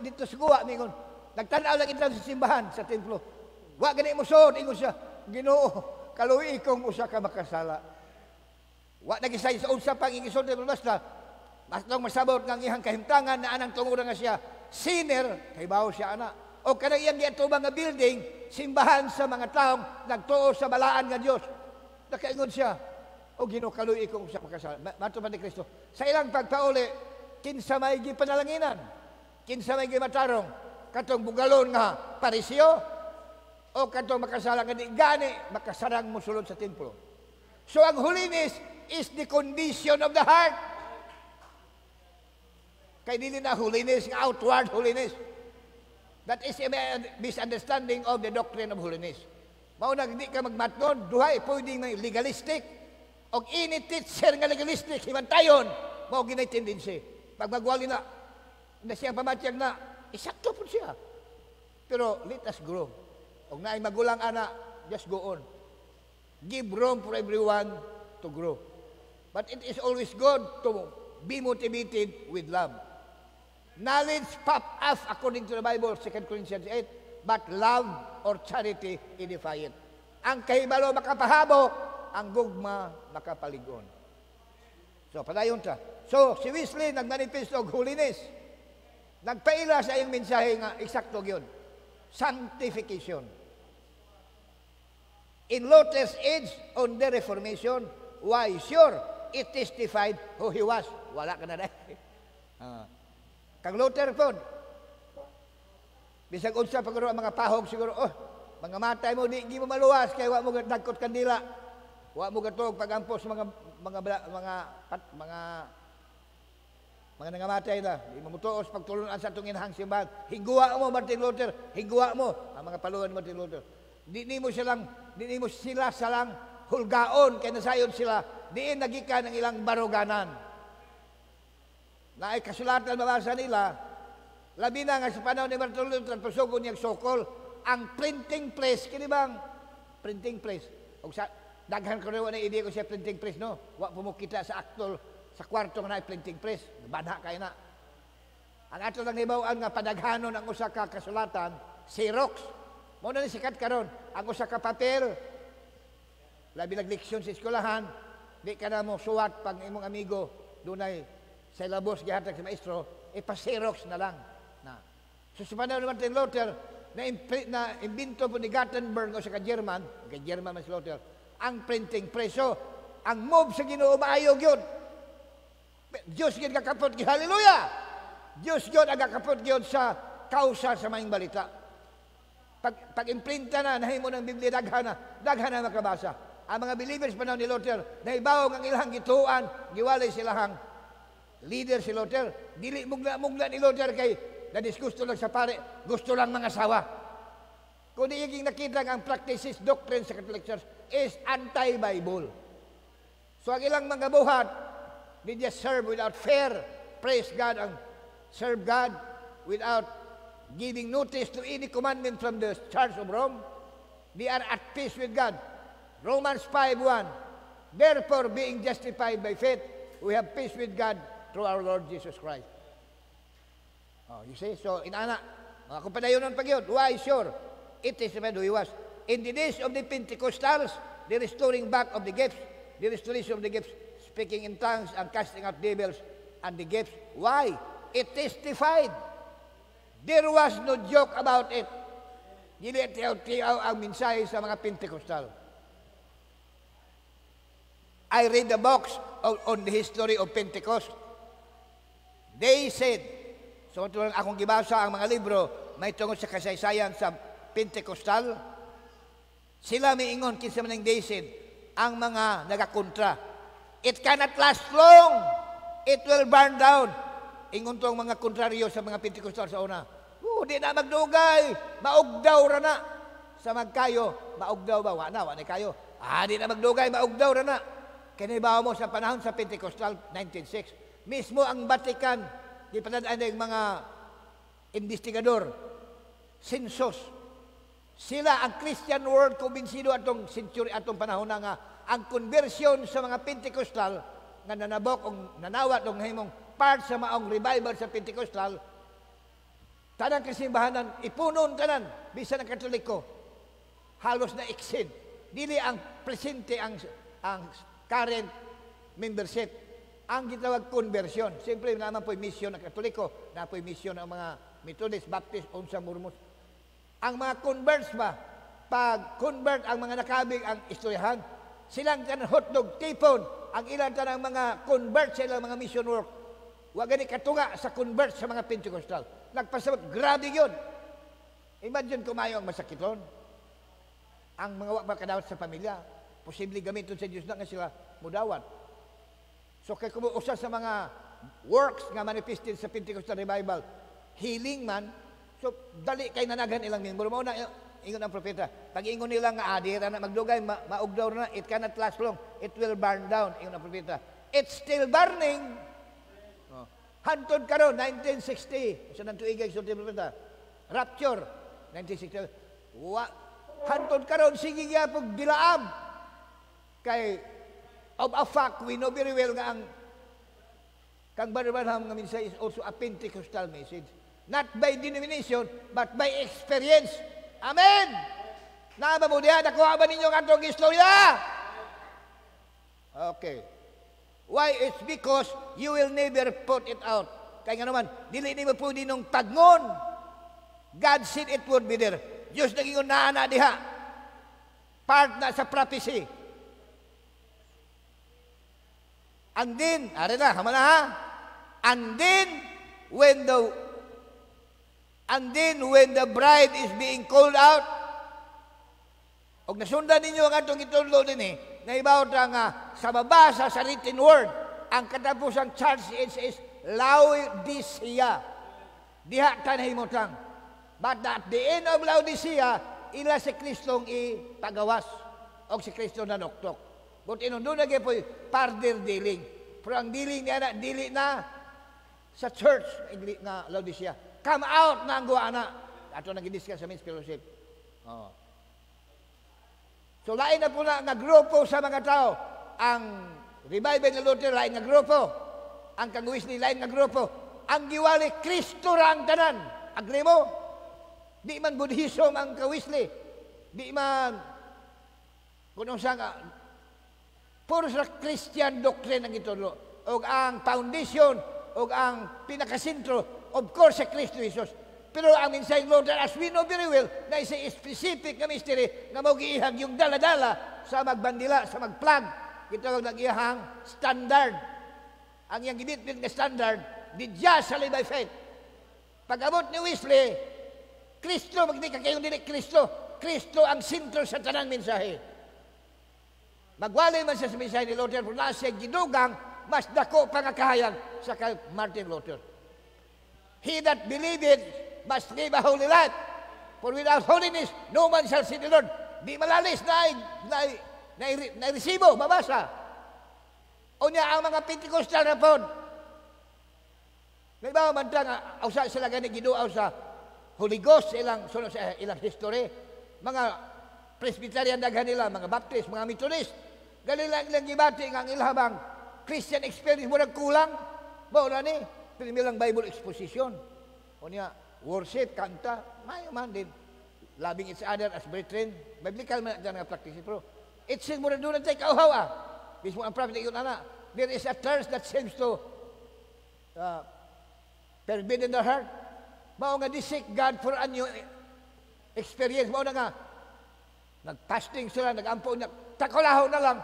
dito sa kuha, mingon, nagtanaw lang itaw sa simbahan, sa templo. Wa gani mo sod, ingon siya, Ginoo, kaluwi kong usa ka makasala. Wa nagisay sa unsa pang ingisod basta basta masabot ng ihang kahimtangan na anang tungod nga siya sinner kay bawo siya ana. O kanang iyang giatubang nga building, simbahan sa mga taong nagtuo sa balaan nga Dios. Nakaingon siya, o Ginoo, kaluwi kong usa ka makasala. Mato pa ni Kristo. Sa ilang pagpauli, kinsa may gipanalanginan, kinsa may gimatarong, katong bugalon nga parisyo, o katong makasala nga di gani, makasarang musulod sa templo. So ang holiness is the condition of the heart. Kay dili na holiness, outward holiness. That is a misunderstanding of the doctrine of holiness. Mauna di ka magmatngon, duhay pwedeng may legalistic. O ini teacher nga legalistic, himantayon, mao ginay tendency. Pag magwali na siyang pamatyag na, isakto po siya. Pero let us grow. Kung naay magulang anak, just go on. Give room for everyone to grow. But it is always good to be motivated with love. Knowledge pop up according to the Bible, 2 Corinthians 8. but love or charity edify it. Ang kahibalo makapahabok, ang gugma makapaligon. So, padayon ta. So, si Wesley nagmanifesto og holiness. Nagpaila sa iyang mensahe nga eksakto yun. Sanctification. In Luther's age on the Reformation, why sure, it testified who he was. Wala ka na dahil. Kang Luther po, bisag unsa pa ang mga pahog siguro, mga matay mo, di mo maluwas, kaya wa mo dagkot kandila. Wa mo gatog pagampos mga nangamatay na. Di mo mutuos pagtulunan sa itong inahang simbahan. Higuwa mo, Martin Luther. Higuwa mo, ang mga paluan Martin Luther. Di mo sila salang hulgaon, kaya nasayon sila. Diin nagikan ng ilang baruganan. Na ay kasulatan mabasa nila, labi na nga sa panahon ni Martin Luther, pasugon niyang sokol, ang printing press, kinibang printing press. O sa, daghan ko na idea ko siya printing press, no? Wa po mo kita sa aktol, sa kwarto nga na printing press. Banha kayo na. Ang ato lang ibawaan nga padaghanon ang usa ka kasulatan, Xerox. Muna ni sikat karon ang usa ka papel. Labi nagleksyon sa eskwelahan, di ka na mo suwat pag imong amigo, dunay sa labos gihatag sa maestro, ipa-Xerox na lang. So sa panahon ni Martin Luther, na imbento po ni Gutenberg o sa ka-German man si Luther, ang printing press. So, ang move sa Ginoo maayog yun. Diyos yun kakapot, hallelujah! Diyos yun ang kakapot yun sa kausa sa maing balita. Pag-imprinta na, nahimo ng Biblia, daghan na makabasa. Ang mga believers panahon ni Luther, nahibaw ang ilang gituan, giwalay silahang leader si Luther. Dili mugla ni Luther kay nadiskusto lang sa pare, gusto lang mga asawa. Kung di yung nakita ang practices, doctrine sa Catholic Church is anti-Bible. So ang ilang mga buhat, they just serve without fear, praise God, and serve God without giving notice to any commandment from the Church of Rome. They are at peace with God. Romans 5:1. Therefore, being justified by faith, we have peace with God through our Lord Jesus Christ. Oh, you see? So, inana, mga kumpadayonon pag yun. Why? Sure. It is who he was. In the days of the Pentecostals, the restoring back of the gifts, the restoration of the gifts, speaking in tongues and casting out devils and the gifts. Why? It testified. There was no joke about it. Dili tiyaw-tiyaw ang mensahe sa mga Pentecostal. I read the books on the history of Pentecost. They said, so akong gibasa ang mga libro, may tungkol sa kasaysayan sa Pentecostal. Sila may ingon, kinsa man they said, ang mga nagakontra. It cannot last long. It will burn down. Ingon to ang mga kontraryo sa mga Pentecostal sa una. Di na magdugay. Maugdaw ra na. Sa magkayo, maugdaw ba? Wa na kayo. Di na magdugay, maugdaw ra na. Kinibaw mo sa panahon sa Pentecostal, 1906. Mismo ang Vatican, di patandaan ng mga investigador, sensus. Sila, ang Christian world, kumbinsido atong century, atong panahon na nga, ang conversion sa mga Pentecostal, nga nanabok, o nanawat, o himong part sa maong revival sa Pentecostal, tanang kasimbahanan, ipunon tanan, bisan ang Katoliko, halos na exceed. Dili ang presente, ang current membership, ang gitawag conversion. Siyempre, naman po'y mission ng Katoliko, na po'y mission ng mga Methodist, Baptist, unsa Mormon. Ang mga converts ba, pag convert ang mga nakabig ang istoryahan, silang tanang hotdog, tipon, ang ilan tanang mga convert sa ilang mga mission work, wag gani katuga sa convert sa mga Pentecostal. Nagpasabot, grabe yun. Imagine kumayo ang masakiton. Ang mga wak makadawat sa pamilya, posible gamiton sa Diyos na nga sila mudawat. So kay kumuusa sa mga works nga manifested sa Pentecostal revival, healing man, so dali kay nanagan ilang membro. Mao na ingon ang propeta. Pag ingon nila nga adira na magdugay, maugdaw na, it cannot last long. It will burn down, ingon ang propeta. It's still burning. Hantod karon 1960, sa nantuigay sa propeta. Rapture 1960. Hantod karon sige gyapon bilaam. Kay of a fact, we know very well nga ang kang Branham nga mensahe is also a Pentecostal message. Not by denomination, but by experience. Amen! Naaba mo diya, nakuha ba ninyo ang atong istorya? Okay. Why? It's because you will never put it out. Kaya nga naman, dili mo po dinong tagnon. God said it would be there. Diyos naging unaana diha. Part na sa prophecy. And then, ari na, hamana ha? And then, when the bride is being called out, og nasundan ninyo ang atong itulo din naibawat nga sa mabasa sa written word, ang katapusang church is Laodicea. Diha tanahimotang. But at the end of Laodicea, ila si Kristong ipagawas o si Kristo na noktok. But inundo na po further dealing. Pero ang dealing niya na, dili na sa church nga Laodicea. Come out na ang guana. Ato nag-discuss sa men's fellowship. Oh. So lain na po na nga grupo sa mga tao. Ang revival ng Luther, lain nga grupo. Ang kang-Wesley, lain nga grupo. Ang giwali, Kristo ra ang tanan. Agree mo? Di man Buddhism ang ka-Wesley. Di man, kung sa nga, puro sa Christian doctrine ang itulo. O ang foundation, o ang pinakasintro, of course, sa Kristo Jesus. Pero ang minsay Luther, as we know very well, na isa specific na mystery na mag-iihag yung dala-dala sa magbandila, sa mag-plug. Ito ang nag-iihang standard. Ang iyang gibit-bit na standard, di just only by faith. Pag-abot ni Wesley, Kristo, magdika kayong dili Kristo. Kristo ang sintro sa tanang mensahe. Magwalay man siya sa mensahe ni Luther, pero nasa gidugang, mas dako pa nga kahayag sa kay Martin Luther. He that believeth must live a holy life. For without holiness, no man shall see the Lord. Di malalis na resibo, mabasa. O niya ang mga Pentecostal na po. May ba man nga, ausa sila gani giduaw sa Holy Ghost, sunod sa ilang history. Mga Presbyterian daghan nila, mga Baptist, mga Methodist. Gani lang ilang gibati ang ilhabang Christian experience mo nagkulang. Bawa ni, pinilang Bible exposition. O niya, worship, kanta, mayo man din. Loving each other as brethren. Biblical man dyan nga practice. Pero, it seems mo na doon tayo kauhaw Mismo ang prophet yun, there is a thirst that seems to forbidden their heart. Mao nga seek God for a new experience. Mao na nga, nag-fasting sila, nag-ampo, takolaho na lang.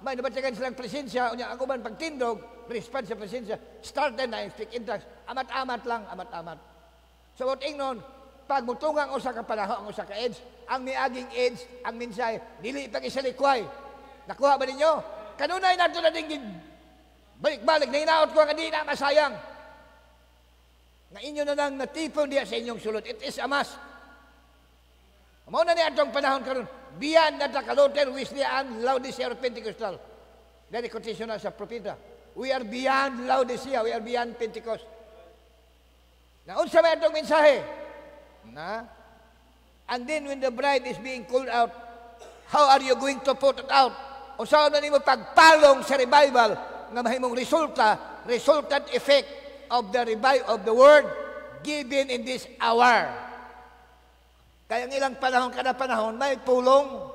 May nabatigan silang presensya, o niya, ako man pagtindog, respond sa presensya, start then na, speak in tongues, amat-amat lang, amat-amat. So what ingnon, pag mutungang usa ka panahon, ang usa ka edge, ang miaging edge, ang minsay, dili pag isalikway. Nakuha ba ninyo? Kanunay nato na din balik-balik, na hinaot ko nga di na masayang. Na inyo na lang natipon diya sa inyong sulod. It is a must. Mauna niya itong panahon karon beyond na Luther, Wesley, and Laodicea or Pentecostal. Dari quotation na sa propeta. We are beyond Laodicea, we are beyond Pentecost. Na unsa may itong mensahe? Na? And then when the bride is being called out, how are you going to put it out? O saan na nimo pagpalong sa revival nga mahimong resultant effect of the revival of the word given in this hour. Kaya ang ilang panahon kada panahon may pulong.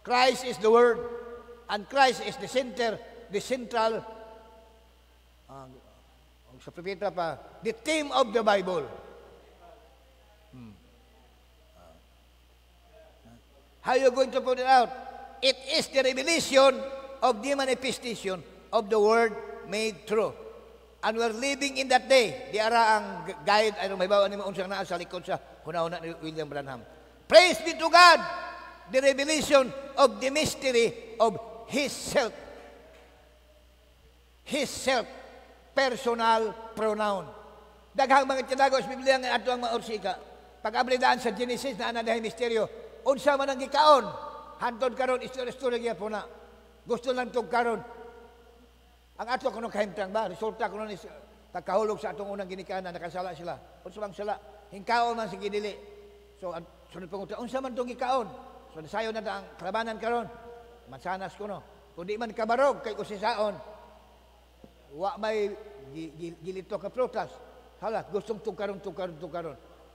Christ is the word and Christ is the central sa propeta pa, the theme of the Bible. How are you going to put it out? It is the revelation of the manifestation of the Word made true. And we're living in that day. Di ara ang guide, may bawa ni unsang naa sa likod sa hunahuna ni William Branham. Praise be to God, the revelation of the mystery of His self. His self, personal pronoun. Daghang mga tinagos Biblia nga ato ang maursika. Pag-abridaan sa Genesis na anadahay misteryo, unsa man ang gikaon, hantod karon istorya po na. Gusto lang tog karon. Ang ato kuno kahimtang ba, resulta kuno ni pagkahulog sa atong unang ginikanan, nakasala sila. Unsa bang sala? Hingkaon man si gidili. So sunod panguta, unsa man tong gikaon? So nasayo na ang kalabanan karon. Mansanas kuno. Kundi man kabarog kay kusisaon. Wa may gilito ka prutas. Hala, gustong tugkaron.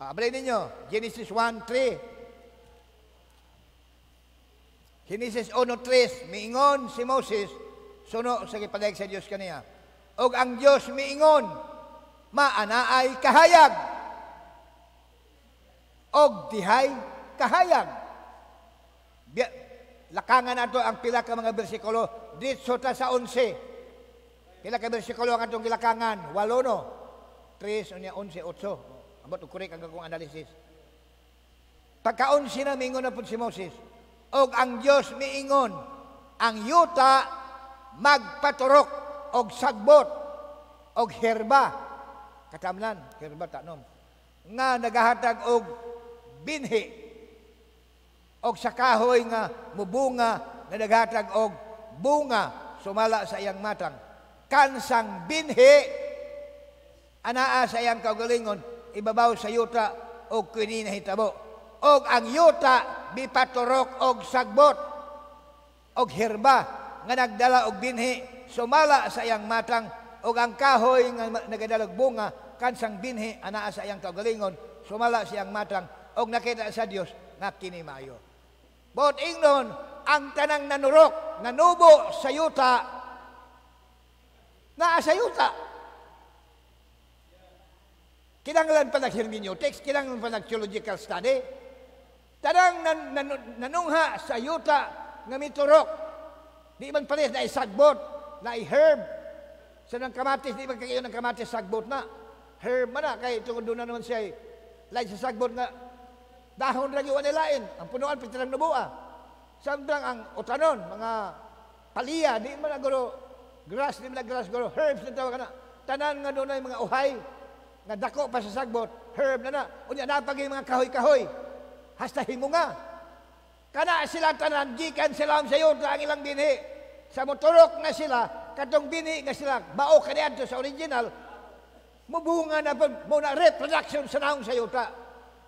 Abalay ninyo, Genesis 1:3. Genesis 1:3, miingon si Moses, suno sa gipadayag sa Dios kaniya. Og ang Dios miingon, maanaay kahayag. Og dihay kahayag. Lakangan nato ang pila ka mga bersikulo dito ta sa 11. Pila ka bersikulo ang atong gilakangan? 8 no. 3 unya 11 8. Ambot korek ang akong analisis. Pagka 11 na miingon na pud si Moses. Og ang Dios miingon, ang yuta magpaturok og sagbot og herba. Katamnan, herba tanom. Nga nagahatag og binhi og sa kahoy nga mubunga na naghatag og bunga sumala sa iyang matang. Kansang binhi anaa sa iyang kaugalingon ibabaw sa yuta og kini nahitabo. Og ang yuta bipaturok og sagbot og herba nga nagdala og binhi sumala sa iyang matang og ang kahoy nga nagadala og bunga kansang binhi anaa sa iyang kaugalingon sumala sa iyang matang og nakita sa Dios nga kini maayo. But ingnon, ang tanang nanurok, nanubo sa yuta, naa sa yuta. Kinanglan pa nag-hermeneutics, kinanglan pa nag-theological study. Tanang nanungha sa yuta nga miturok. Di man pares na isagbot, na i-herb. Sa nang kamatis, di man kagayon ng kamatis sagbot na. Herb man na, kaya tungkol doon na naman siya, lain sa sagbot na, dahon ra gyud nilain ang punuan pitirang nubuwa. Samtang ang utanon mga paliya di man guro grass di man grass guro herbs na tawag kana. Tanan nga dunay mga uhay nga dako pa sa sagbot, herb na. Unya napagi mga kahoy-kahoy. Hasta himunga. Kana sila tanan gikan sila sa yuta ang ilang binhi. Sa motorok na sila katong binhi nga sila bao kaniadto sa original mubunga na mo na reproduction sa naong sa yuta.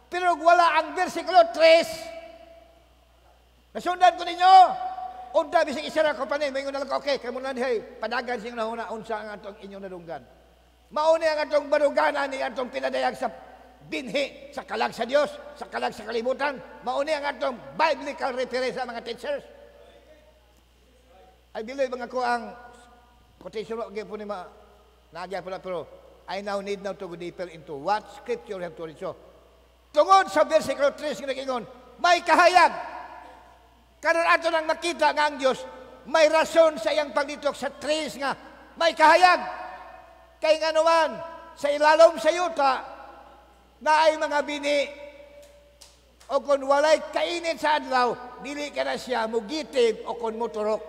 Pero wala ang versikulo 3. Nasundan ko ninyo. Unta bisig isara ko pa ni, may ngunal ko, okay, kamo na dihay, padagan sing nahuna unsa ang atong inyong nadunggan. Mauni ang atong baruganan ni atong pinadayag sa binhi, sa kalag sa Dios, sa kalag sa kalibutan. Mauni ang atong biblical reference sa mga teachers. I believe mga ko ang quotation mo po ni nagya po na, pero I now need to go deeper into what scripture have to reach. Tungod sa versikulo 3 nga nag-ingon, may kahayag. Karon ato nang makita nga ang Dios may rason sa iyang pagditok sa 3 nga may kahayag. Kay nga naman sa ilalom sa yuta na ay mga bini o kung walay kainit sa adlaw, dili ka na siya mugitib o kung muturok.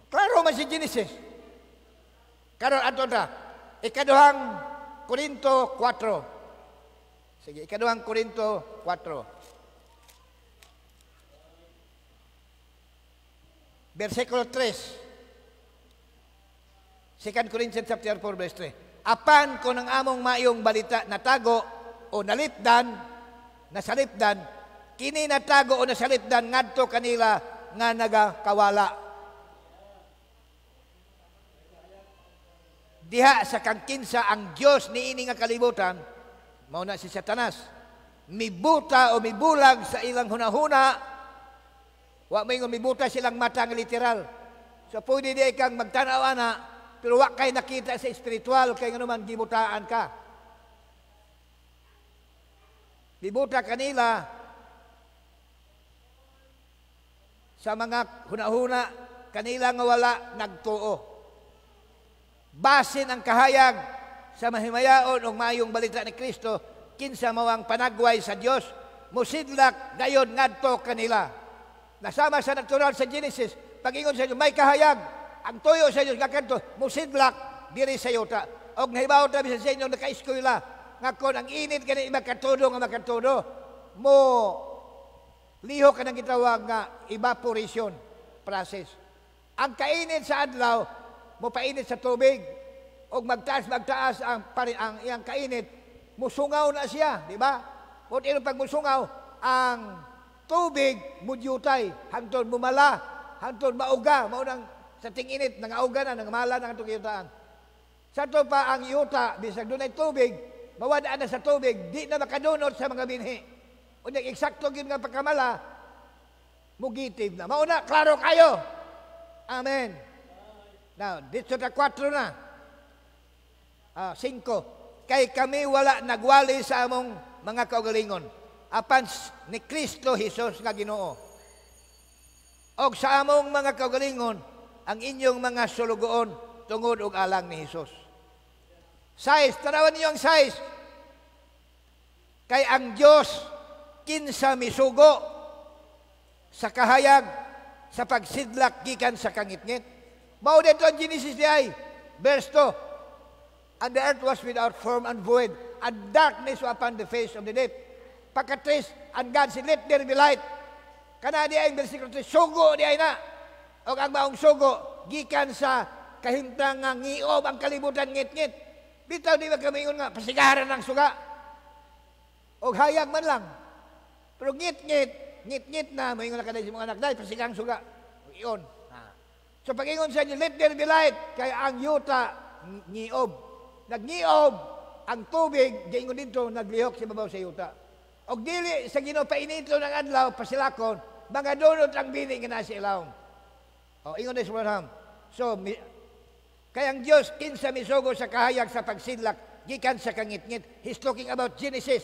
Klaro man si Genesis. Karon ato ta, ikaduhang Korinto 4. Sige, ikaduhang Korinto 4. Versikulo 3. 2 Corinthians chapter 4 verse 3. Apan kung ang among mayong balita natago o nalipdan, nasalipdan, kini natago o nasalipdan ngadto kanila nga nagakawala. Diha sa kangkinsa ang Dios niini nga kalibutan, mao na si Satanas, mibuta o mibulag sa ilang hunahuna, wa may nga mibuta silang mata nga literal. So pwede di kang magtanaw ana, pero wa kay nakita sa espiritual, kay nga naman gibutaan ka. Bibuta kanila sa mga hunahuna, kanila nga wala nagtuo. Basin ang kahayag sa mahimayaon o mayong balita ni Kristo, kinsa mawang panagway sa Dios, musidlak gayon ngadto kanila. Nasama sa natural sa Genesis, pag-ingon sa Diyos, may kahayag, ang tuyo sa Diyos, kakanto, musidlak diri sa yuta. Og nahibaw tabi sa inyo, naka-eskwela, nga kung ang init ka na makatudo nga makatudo, mo liho ka ng gitawag nga evaporation process. Ang kainit sa adlaw, mo painit sa tubig, o magtaas ang iyang kainit, musungaw na siya, di ba? O pag musungaw, ang tubig mudyutay, hangtod mumala, hangtod mauga, maunang sa tinginit, nangauga na, nangamala na ang tugiyotaan. Sa to pa ang yuta, bisag doon ay tubig, mawadaan na sa tubig, di na makadunot sa mga binhi. O nang eksakto yun nga pagkamala, mugitive na. Mauna, klaro kayo. Amen. Now, dito sa 4 na. 5. Kay kami wala nagwali sa among mga kaugalingon. Apan ni Kristo Jesus nga Ginoo. Og sa among mga kaugalingon, ang inyong mga sulugoon tungod og alang ni Jesus. 6, tanawan niyo ang 6. Kay ang Dios kinsa misugo sa kahayag sa pagsidlak gikan sa kangitngit. Mao dito ang Genesis di ay verse 2. And the earth was without form and void, and darkness was upon the face of the deep. Pagkatris, and God said, let there be light. Kana di ay versikulo 3, sugo di ay na. O ang maong sugo, gikan sa kahimtang nga ngiob ang kalibutan ngit-ngit. Bitaw di ba kami nga, pasigaran ng suga. O hayag man lang. Pero ngit-ngit na, may nga nakaday si mga anak, dahil pasigang suga. Iyon. So pag-ingon sa inyo, let there be light, kaya ang yuta, ngiob. Nag-ngiob, ang tubig, gingon dito, naglihok sa babaw sa yuta. O dili, sa ginopainito ng adlaw, pasilakon, mga donot ang bini nga nasa ilawon. O, ingon na sa Abraham. So, kaya ang Diyos, kinsa misugo sa kahayag sa pagsidlak, gikan sa kangit-ngit. He's talking about Genesis.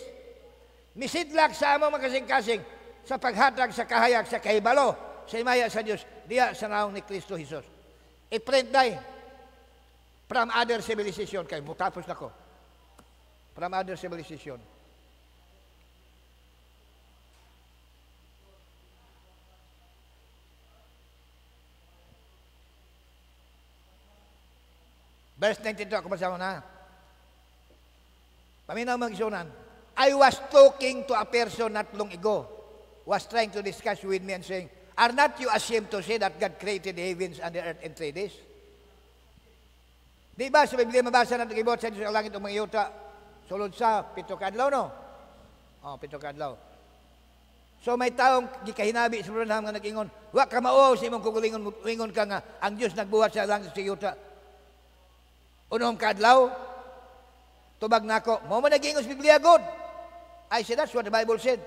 Misidlak sa among makasing-kasing sa paghatag sa kahayag sa kahibalo, sa imaya sa Diyos, diya sa naong ni Kristo Jesus. I-print day from other civilization. Kaya mutapos na ko. From other civilization. Verse 92, ako basahin na. Paminaw mag-isunan. I was talking to a person not long ago, was trying to discuss with me and saying, are not you ashamed to say that God created the heavens and the earth in 3 days? Di ba sa Biblia mabasa natin ibot sa Diyos ang langit o mga yuta? Sulod sa 7 kadlaw, no? O, 7 kadlaw. So may taong gikahinabi sa Abraham nga nag-ingon, wa ka mao sa imong kugulingon ka nga, ang Diyos nagbuhat sa langit sa yuta. Unom kadlaw, tubag na ako, mo man nag-ingos Biblia good. I said, that's what the Bible said.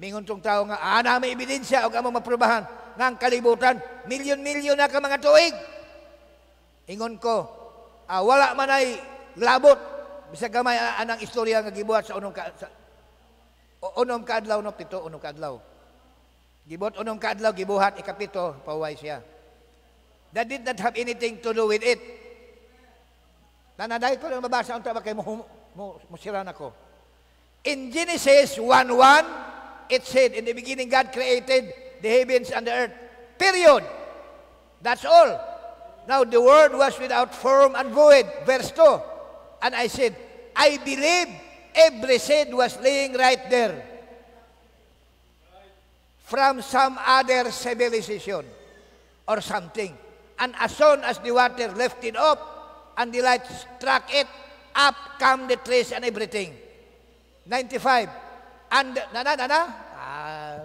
Mingon tong tao nga, na may ebidensya o among maprubahan nga ang kalibutan, milyon-milyon na ka mga tuig. Ingon ko, wala man ay labot, bisag gamay anang istorya nga gibuhat sa unom kadlaw, no, 7, unom kadlaw. Gibuhat unom kadlaw, gibuhat, 7, paway siya. That did not have anything to do with it. Nanaday ko lang mabasa ang tama kay musiran ako. In Genesis 1:1, it said, in the beginning God created the heavens and the earth. Period. That's all. Now the word was without form and void. Verse 2. And I said, I believe every seed was laying right there from some other civilization or something. And as soon as the water left it up, and the light struck it, up come the trees and everything. 95. And,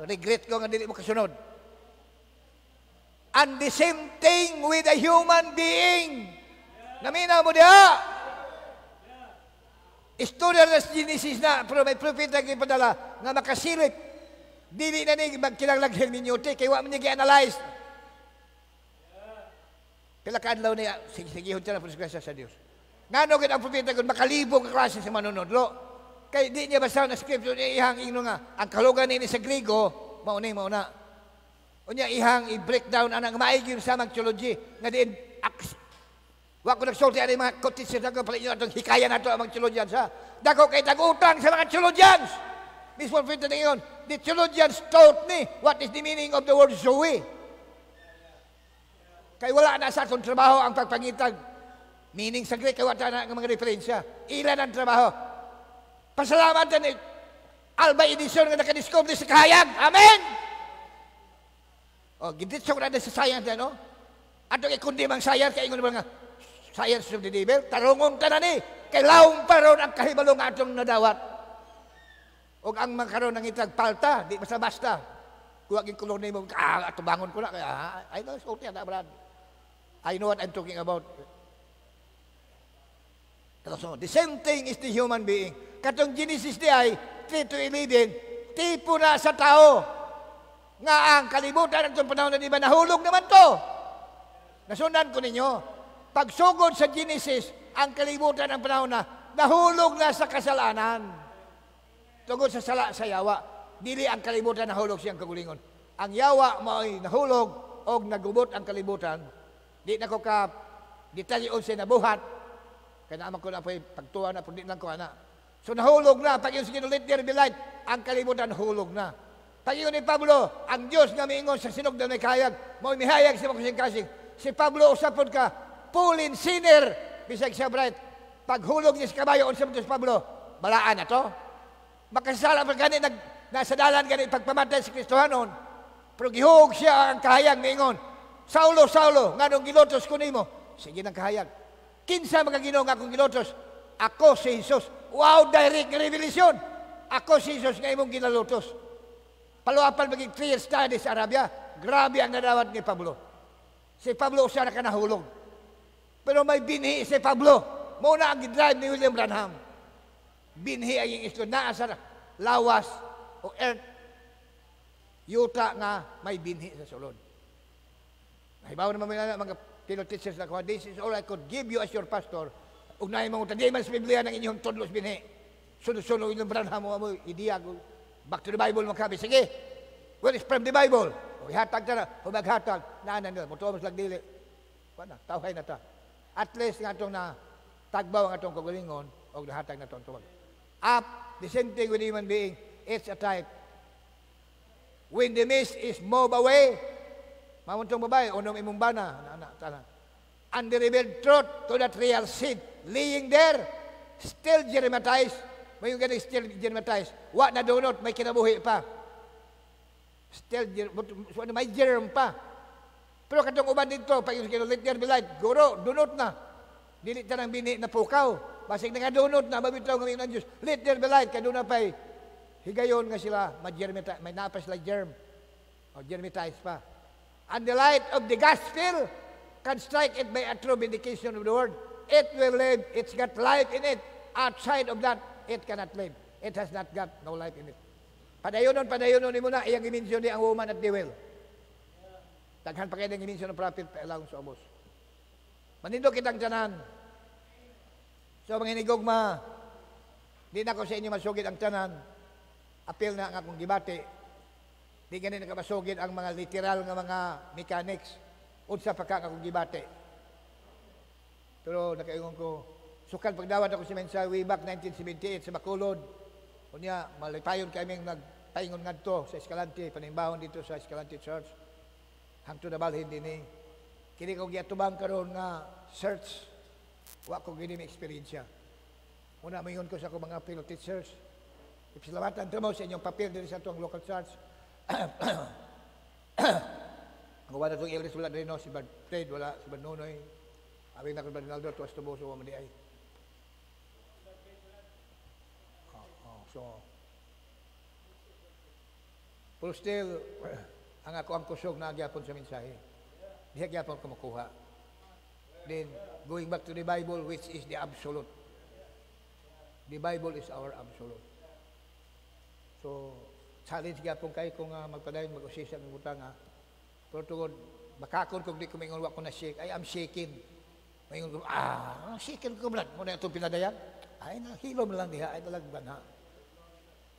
regret ko nga dili mo kasunod. And the same thing with a human being. Naminaw mo diha. Istorya na sa Genesis na, pero may propeta kayo padala, nga makasilip. Dili na ni magkilaglag hermeneutic, kaya wa man niya i-analyze. Pila kaadlaw niya, sigihon siya na preskwesa sa Diyos. Nga no, ang propeta kung makalibong klase sa manunodlo. Kaya di niya basta na scripture niya ihang ino nga, ang kalugan niya sa Griego, mauna. O niya ihang i-breakdown anang maiging sa mag-theology, nga diin, wag ko nagsulti ang mga kotisir na ko, pala inyo atong hikaya na ito ang mag-theologians, ha? Dako kay tag-utang sa mga theologians. Mismo propeta na yun, the theologians taught me what is the meaning of the word Zoe. Kaya wala na sa atong trabaho ang pagpangitag. Meaning sa Greek, kaya wala na ang mga referensya. Ilan ang trabaho. Pasalamatan ni Alba Edison nga nakadiscover sa kahayag. Amen! O, giditsok na sa science na, no? Atong ikundim ang science, kaya ingon nga, science of the devil, tarungon ka na ni, kay laong pa ron ang kahibalong atong nadawat. O ang magkaroon ng itagpalta, di basta-basta. Kung aging kulong mo, atubangon ko na, kaya, I know, so, Brad. I know what I'm talking about. So, the same thing is the human being. Katong Genesis di ay, 3 to 11, tipo na sa tao. Nga ang kalibutan ng panahon na di ba, nahulog naman to. Nasundan ko ninyo. Pagsugod sa Genesis, ang kalibutan ng panahon na, nahulog na sa kasalanan. Tungod sa sala sa yawa, dili ang kalibutan nahulog siyang kagulingon. Ang yawa mo'y nahulog o nagubot ang kalibutan. Di na ko ka detalyon sa nabuhat. Kaya naman ko na po pagtuwa na, di lang ko na. So nahulog na, pag yung sinulit there be light, ang kalibutan hulog na. Pag yun ni Pablo, ang Diyos nga miingon sa sinog na may kayag, mo'y mihayag sa mga kasing. Si Pablo usapod ka, pulin sinner, bisag siya bright. Paghulog niya sa kabayo, unsap to si Pablo, balaan na to. Makasala pa gani, nasa dalan gani, pagpamatay si Kristohanon, pero gihug siya ang kahayag miingon. Saulo, Saulo, nga nung gilotos ko nimo, sige ng kahayag. Kinsa mga Ginoo nga akong gilotos? Ako si Jesus. Wow, direct revelation. Ako si Jesus nga imong ginalutos. Paluapan maging 3 years study sa Arabia. Grabe ang nadawat ni Pablo. Si Pablo usa na ka nahulog. Pero may binhi si Pablo. Muna ang gidrive ni William Branham. Binhi ay yung isto na sa lawas o earth. Yuta nga may binhi sa sulod. Nahibaw naman mga Tino teachers na ko, this is all I could give you as your pastor. Ug naay mga utang, di man sa Biblia ng inyong tudlos binhi. Sunod-sunod yung Branham mo, idiyag. Back to the Bible mo kabi. Sige, well, it's from the Bible. O ihatag ta na, humaghatag. Naanan nila, mutuwa mas lagdili. Wala, tawhay na ta. At least nga itong na tagbaw ang itong kagalingon, o nahatag na itong tuwag. Up, the same thing with human being, it's a type. When the mist is moved away, mamuntong babae, unong imong bana, and the revealed truth to that real seed, laying there, still germatized. May yung ganun still germatized. Wa na donut, may kinabuhi pa. Still, may germ pa. Pero katong uban dito, pag yung kinulit there be light, guro, donut na. Dili ta ng bini na pukaw. Basig na nga donut na, mabitaw ng ng Diyos. Let there be light, kaduna pa'y higayon nga sila, may napas sila germ. O germatized pa. And the light of the gospel can strike it by a true vindication of the word. It will live. It's got life in it. Outside of that, it cannot live. It has not got no life in it. Padayonon ni muna, iyang iminsyon ni ang woman at the well. Taghan pa kayo ng iminsyon ng prophet, pailawang sa obos. Manindo kitang tiyanan. So, mga hinigogma, di na ko sa inyo masugid ang tiyanan. Appeal na ang akong gibati. Di ganun nakabasugid ang mga literal nga mga mechanics. Unsa pa ka akong gibate. Pero nakaingon ko, sukal pagdawat ako si mensahe way back 1978 sa Bacolod. Unya, malipayon kaming nagpaingon ngadto sa Escalante, panimbahon dito sa Escalante Church. Hangtod na balhin din eh. Kini ko giatubang karon nga search. Wa ko gini may experience. Una, mayon ko sa akong mga fellow teachers. Ipisalawatan mo sa inyong papel dito sa itong local church. Kung wala itong elders, wala rin, no? Si Bad Fred, wala, si Bad Nunoy. Abing na kung Bad Rinaldo, tuwas tubo, so wamadi ay. So, pero still, ang ako ang kusog na agyapon sa mensahe. Di agyapon ko makuha. Then, going back to the Bible, which is the absolute. The Bible is our absolute. So, challenge gyapon kay kung magpadayon mag-usisa ng butang ha. Pero tungod bakakon kung di ko maingon wa ko na shake, I am shaking. Maingon ko, shaking ko brad. Muna itong pinadayan. Ay, nahilom lang diha. Ay, talagban ha.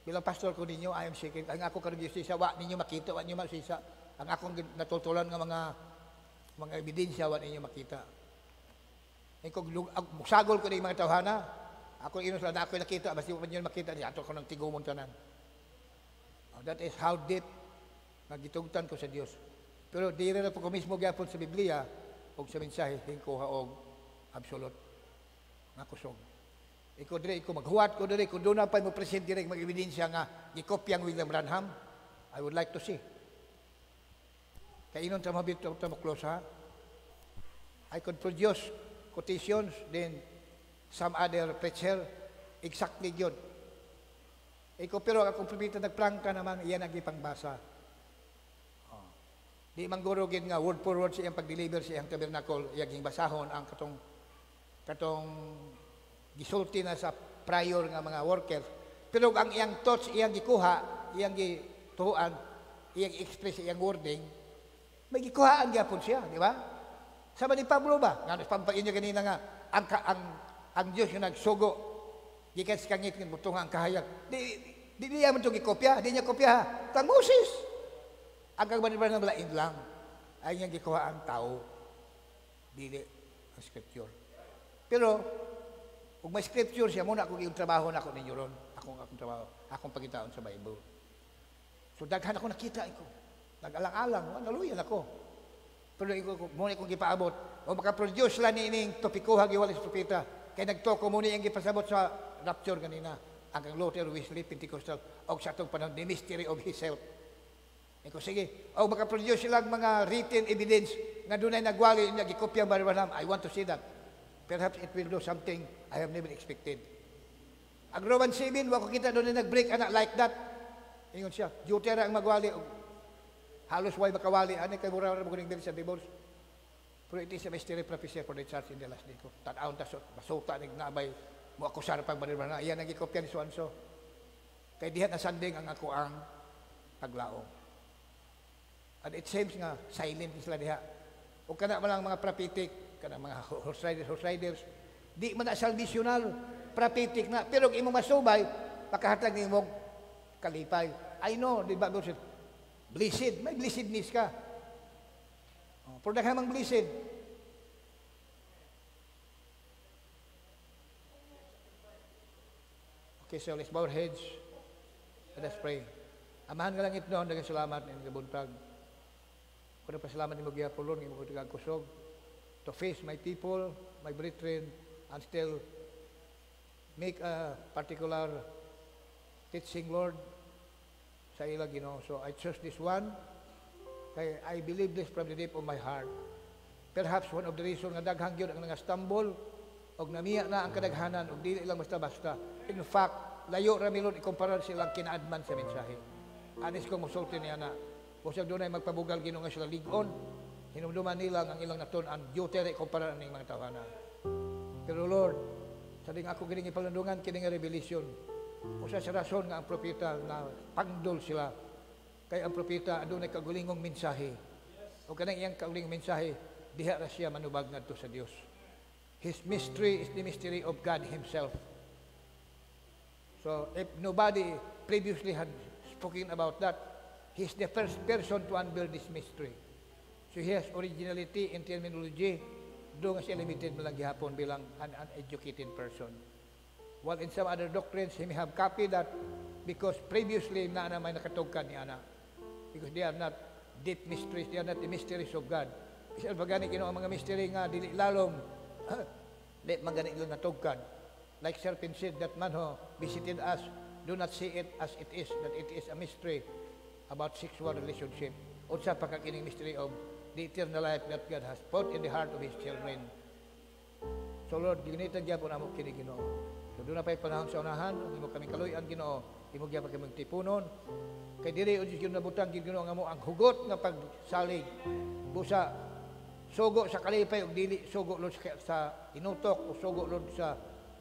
Bilang pastor ko ninyo, I am shaking. Ang ako karong usisa, wa ninyo makita, wa ninyo masisa. Ang akong natutulan ng mga ebidensya, wa ninyo makita. Ay, kung mugsagol ko ng mga tawhana, ako inos lang na ako nakita, basta wa ninyo makita niya, ato ko ng tigumon tanan. That is how deep nagitugtan ko sa Dios. Pero di rin po ko mismo gyapon sa Biblia o sa mensahe hingkuha og absolute nga kusog. Iko dire ko maghuwat ko dire kung doon na pa mo present dire mag-ebidensya nga gikopya ang William Branham. I would like to see. Kainon ta mabito ta mo close ha. I could produce quotations then some other preacher exactly yun. Iko pero akong propeta nagprangka naman iyan ang ipangbasa. Di manggurugin nga word for word siyang pag-deliver siyang tabernacle iyang basahon ang katong gisulti na sa prior nga mga workers. Pero ang iyang thoughts, iyang gikuha, iyang gituhuan, iyang express, iyang wording, may gikuhaan gyapon siya, di ba? Sama ni Pablo ba? Nga pampain niya kanina nga, ang Diyos yung nagsugo, gikan sa kangit ng butong ang kahayag. Di niya man itong gikopya, di niya kopya ha. Kang Moses. Ang kagbanibran ng lain lang, ay niyang gikuha ang tao. Dili ang scripture. Pero, kung may scripture siya, muna akong yung trabaho na ako ninyo ron. Akong trabaho, akong pagkitaon sa Bible. So, daghan ako nakita ko. Nag-alang-alang, naluyan ako. Pero muna akong gipaabot. O makaproduce lang niining topikuha giwalis propeta. Kaya nagtoko muna yung gipasabot sa rapture kanina. Ang Luther, Wesley, Pentecostal, o sa itong panahon, the mystery of His self. Eko, sige, o makaproduce silang mga written evidence nga doon ay nagwali, nagikopya ang Branham. I want to see that. Perhaps it will do something I have never expected. Ang Roman 7, wako kita doon ay nag-break anak like that. Ingon siya, Luther ang magwali. Halos way makawali. Ano kay mura mo kuning sa divorce. Pero it is a mystery prophecy for the church in the last day ko. Tanaon tasot, masuta, nagnabay, mo ako sa pag Branham. Iyan ang gikopya ni Suanso. Kay dihat na sanding ang ako ang paglaong. And it seems nga, silent sila diha. O kana man lang mga prophetic, kana mga horse riders, di man na salvational, prophetic na. Pero kung imong masubay, makahatag ni imong kalipay. I know, di ba, blessed, may blessedness ka. Pero naghamang blessed. Okay, so let's bow our heads. Let us pray. Amahan nga lang ito noon, dagang salamat ng kabuntag. Kung pasalamat ni Magyar Pulon, ng mga kusog, to face my people, my brethren, and still make a particular teaching, Lord, sa ilang Ginoo. So I trust this one. Kaya I believe this from the deep of my heart. Perhaps one of the reasons nga daghang yun ang nangastumble o namiya na ang kadaghanan o dili lang basta-basta. In fact, layo rami Lord ikumpara silang kinaadman sa mensahe. Anis kong musulti niya na usag doon ay magpabugal Ginoo nga sila ligon. Hinumduman nila ang ilang natunan duty ikumpara ning mga tawanan. Pero Lord, sa ding ako gining ipalundungan kining revelation. Usa sa rason nga ang propeta na pangdol sila. Kay ang propeta adunay kagulingong mensahe. O kanang iyang kagulingong mensahe, diha ra siya manubag ngadto sa Dios. His mystery is the mystery of God Himself. So if nobody previously had spoken about that, He's the first person to unveil this mystery. So he has originality in terminology, doon nga siya limited mo lang gihapon bilang an uneducated person. While in some other doctrines, he may have copied that because previously na may nakatugkan ni Ana. Because they are not deep mysteries, they are not the mysteries of God. Isa bagani kino ang mga mystery nga dili lalom, di magani ilo natugkan. Like serpent said, that man who visited us, do not see it as it is, that it is a mystery about sexual relationship. Unsa pa kakining mystery of the eternal life that God has put in the heart of His children. So Lord, ginitan gyapon amo kini Ginoo. So doon na pa'y panahon sa unahan, imo kami kaluyan Ginoo, imo gyapon kami tipunon. Kay diri o Diyos nabutang Ginoo nga mo ang hugot nga pagsalig. Busa sugo sa kalipay ug dili sugo Lord sa inutok o sugo Lord sa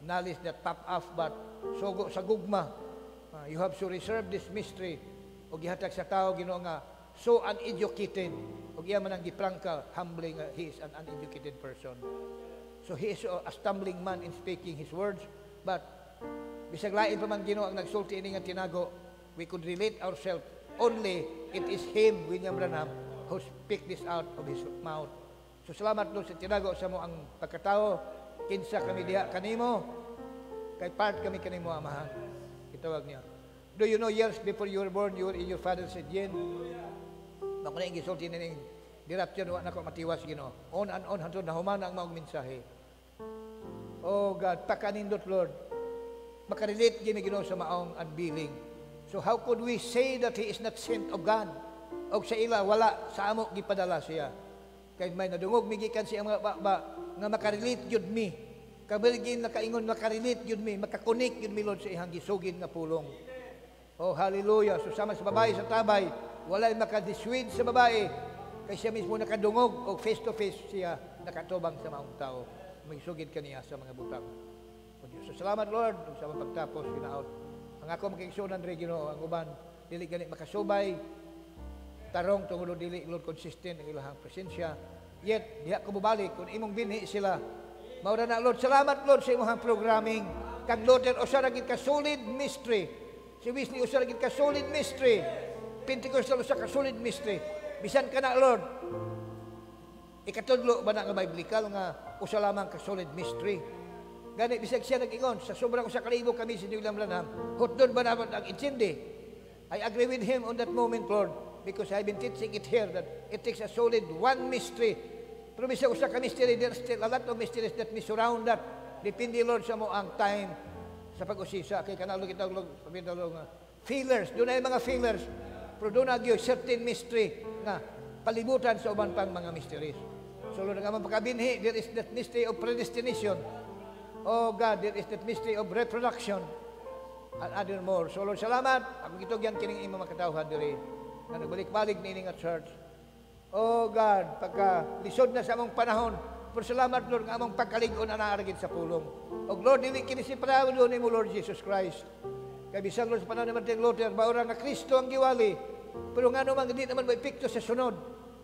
knowledge that pop off, but sugo sa gugma. You have to reserve this mystery o gihatag sa tao Ginoo nga so uneducated o iya man ang giprangka humbling he is an uneducated person. So he is a stumbling man in speaking his words, but bisag lain pa man Ginoo ang nagsulti ini nga tinago, we could relate ourselves only it is him, William Branham, who speak this out of his mouth. So salamat Lord sa tinago sa mo ang pagkatao, kinsa kami diha kanimo, kay part kami kanimo amahan. Itawag niya. Do you know years before you were born, you were in your father's gen? Ako na yung gisulti na yung dirapture, wala na ko matiwas Ginoo. On and on, hantod na humana ang mga mensahe. Oh God, pakanindot Lord. Makarelate gini Ginoo sa maong unveiling. So how could we say that He is not sent of God? O sa ila, wala, sa amo gipadala siya. Kaya may nadungog, migikan siya mga nga makarelate yun mi. Kabaligin nakaingon, makarelate yun mi, makakonik yun mi Lord sa ihang gisugin nga pulong. Oh, hallelujah. So sama sa babae sa tabay, wala'y makadissuade sa babae. Kaya siya mismo nakadungog o face-to-face siya nakatubang sa maong tao. May sugid kaniya sa mga butang. So, salamat, Lord, sa mga pagtapos, sinaot. Ang ako makiksunan rin, Ginoo, ang uban, dili ganit makasubay, tarong tungod dili, Lord, consistent ang ilahang presensya. Yet, diha ko bubalik, kung imong binhi sila, maura na, Lord, salamat, Lord, sa imong programming. Kag Lord, usa ra gid ka solid mystery. Si Wesley, usa ra gid ka solid mystery. Pentecostal, usa ka solid mystery. Bisan ka na, Lord, ikatudlo ba na nga biblical nga usa lamang ka solid mystery. Gani bisag siya nag-ingon sa sobrang usa ka libo kami si William Branham, hotdon ba naman ang intindi? I agree with him on that moment, Lord, because I've been teaching it here that it takes a solid one mystery. Pero bisag usa ka mystery, there's still a lot of mysteries that may surround that. Depende, Lord, sa mo ang time sa pag-usisa. Kay kanalo kita nga feelers, doon ay mga feelers. Pero doon na certain mystery nga palibutan sa uban pang mga mysteries. So, Lord, nga pagkabinhi, there is that mystery of predestination. Oh God, there is that mystery of reproduction and other more. So Lord, salamat. Ako gito yan kining imong makatawhan diri na nagbalik-balik nining at church. Oh God, pagka lisod na sa among panahon, pero salamat, Lord, nga among pagkaligon na naaragid sa pulong. O Lord, dili kini si parawo ni mo, Lord Jesus Christ. Kaya bisag, Lord, sa panahon ni Martin Luther, maura nga Kristo ang giwali. Pero nga naman, hindi naman may epekto sa sunod.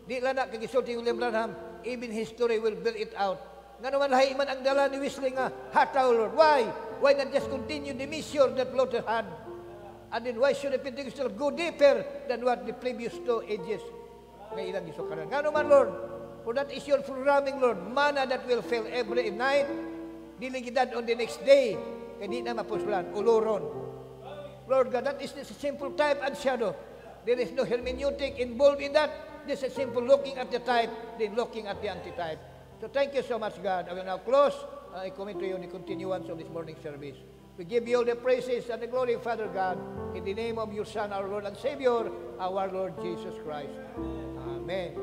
Di lang na kagisulti William Branham, even history will bear it out. Nga naman lahi man ang dala ni Wesley nga hataw, Lord. Why? Why not just continue the mission that Luther had? And then why should the Pentecostal go deeper than what the previous 2 ages nga ilang gisukaran? Nga naman, Lord, for that is your programming, Lord. Manna that will fail every night, diligidad on the next day, kaya di na mapuslan, uluron. Lord God, that is just a simple type and shadow. There is no hermeneutic involved in that. Just a simple looking at the type, then looking at the antitype. So thank you so much, God. I will now close. I commit to you the continuance of this morning service. We give you all the praises and the glory, Father God, in the name of your Son, our Lord and Savior, our Lord Jesus Christ. Amen.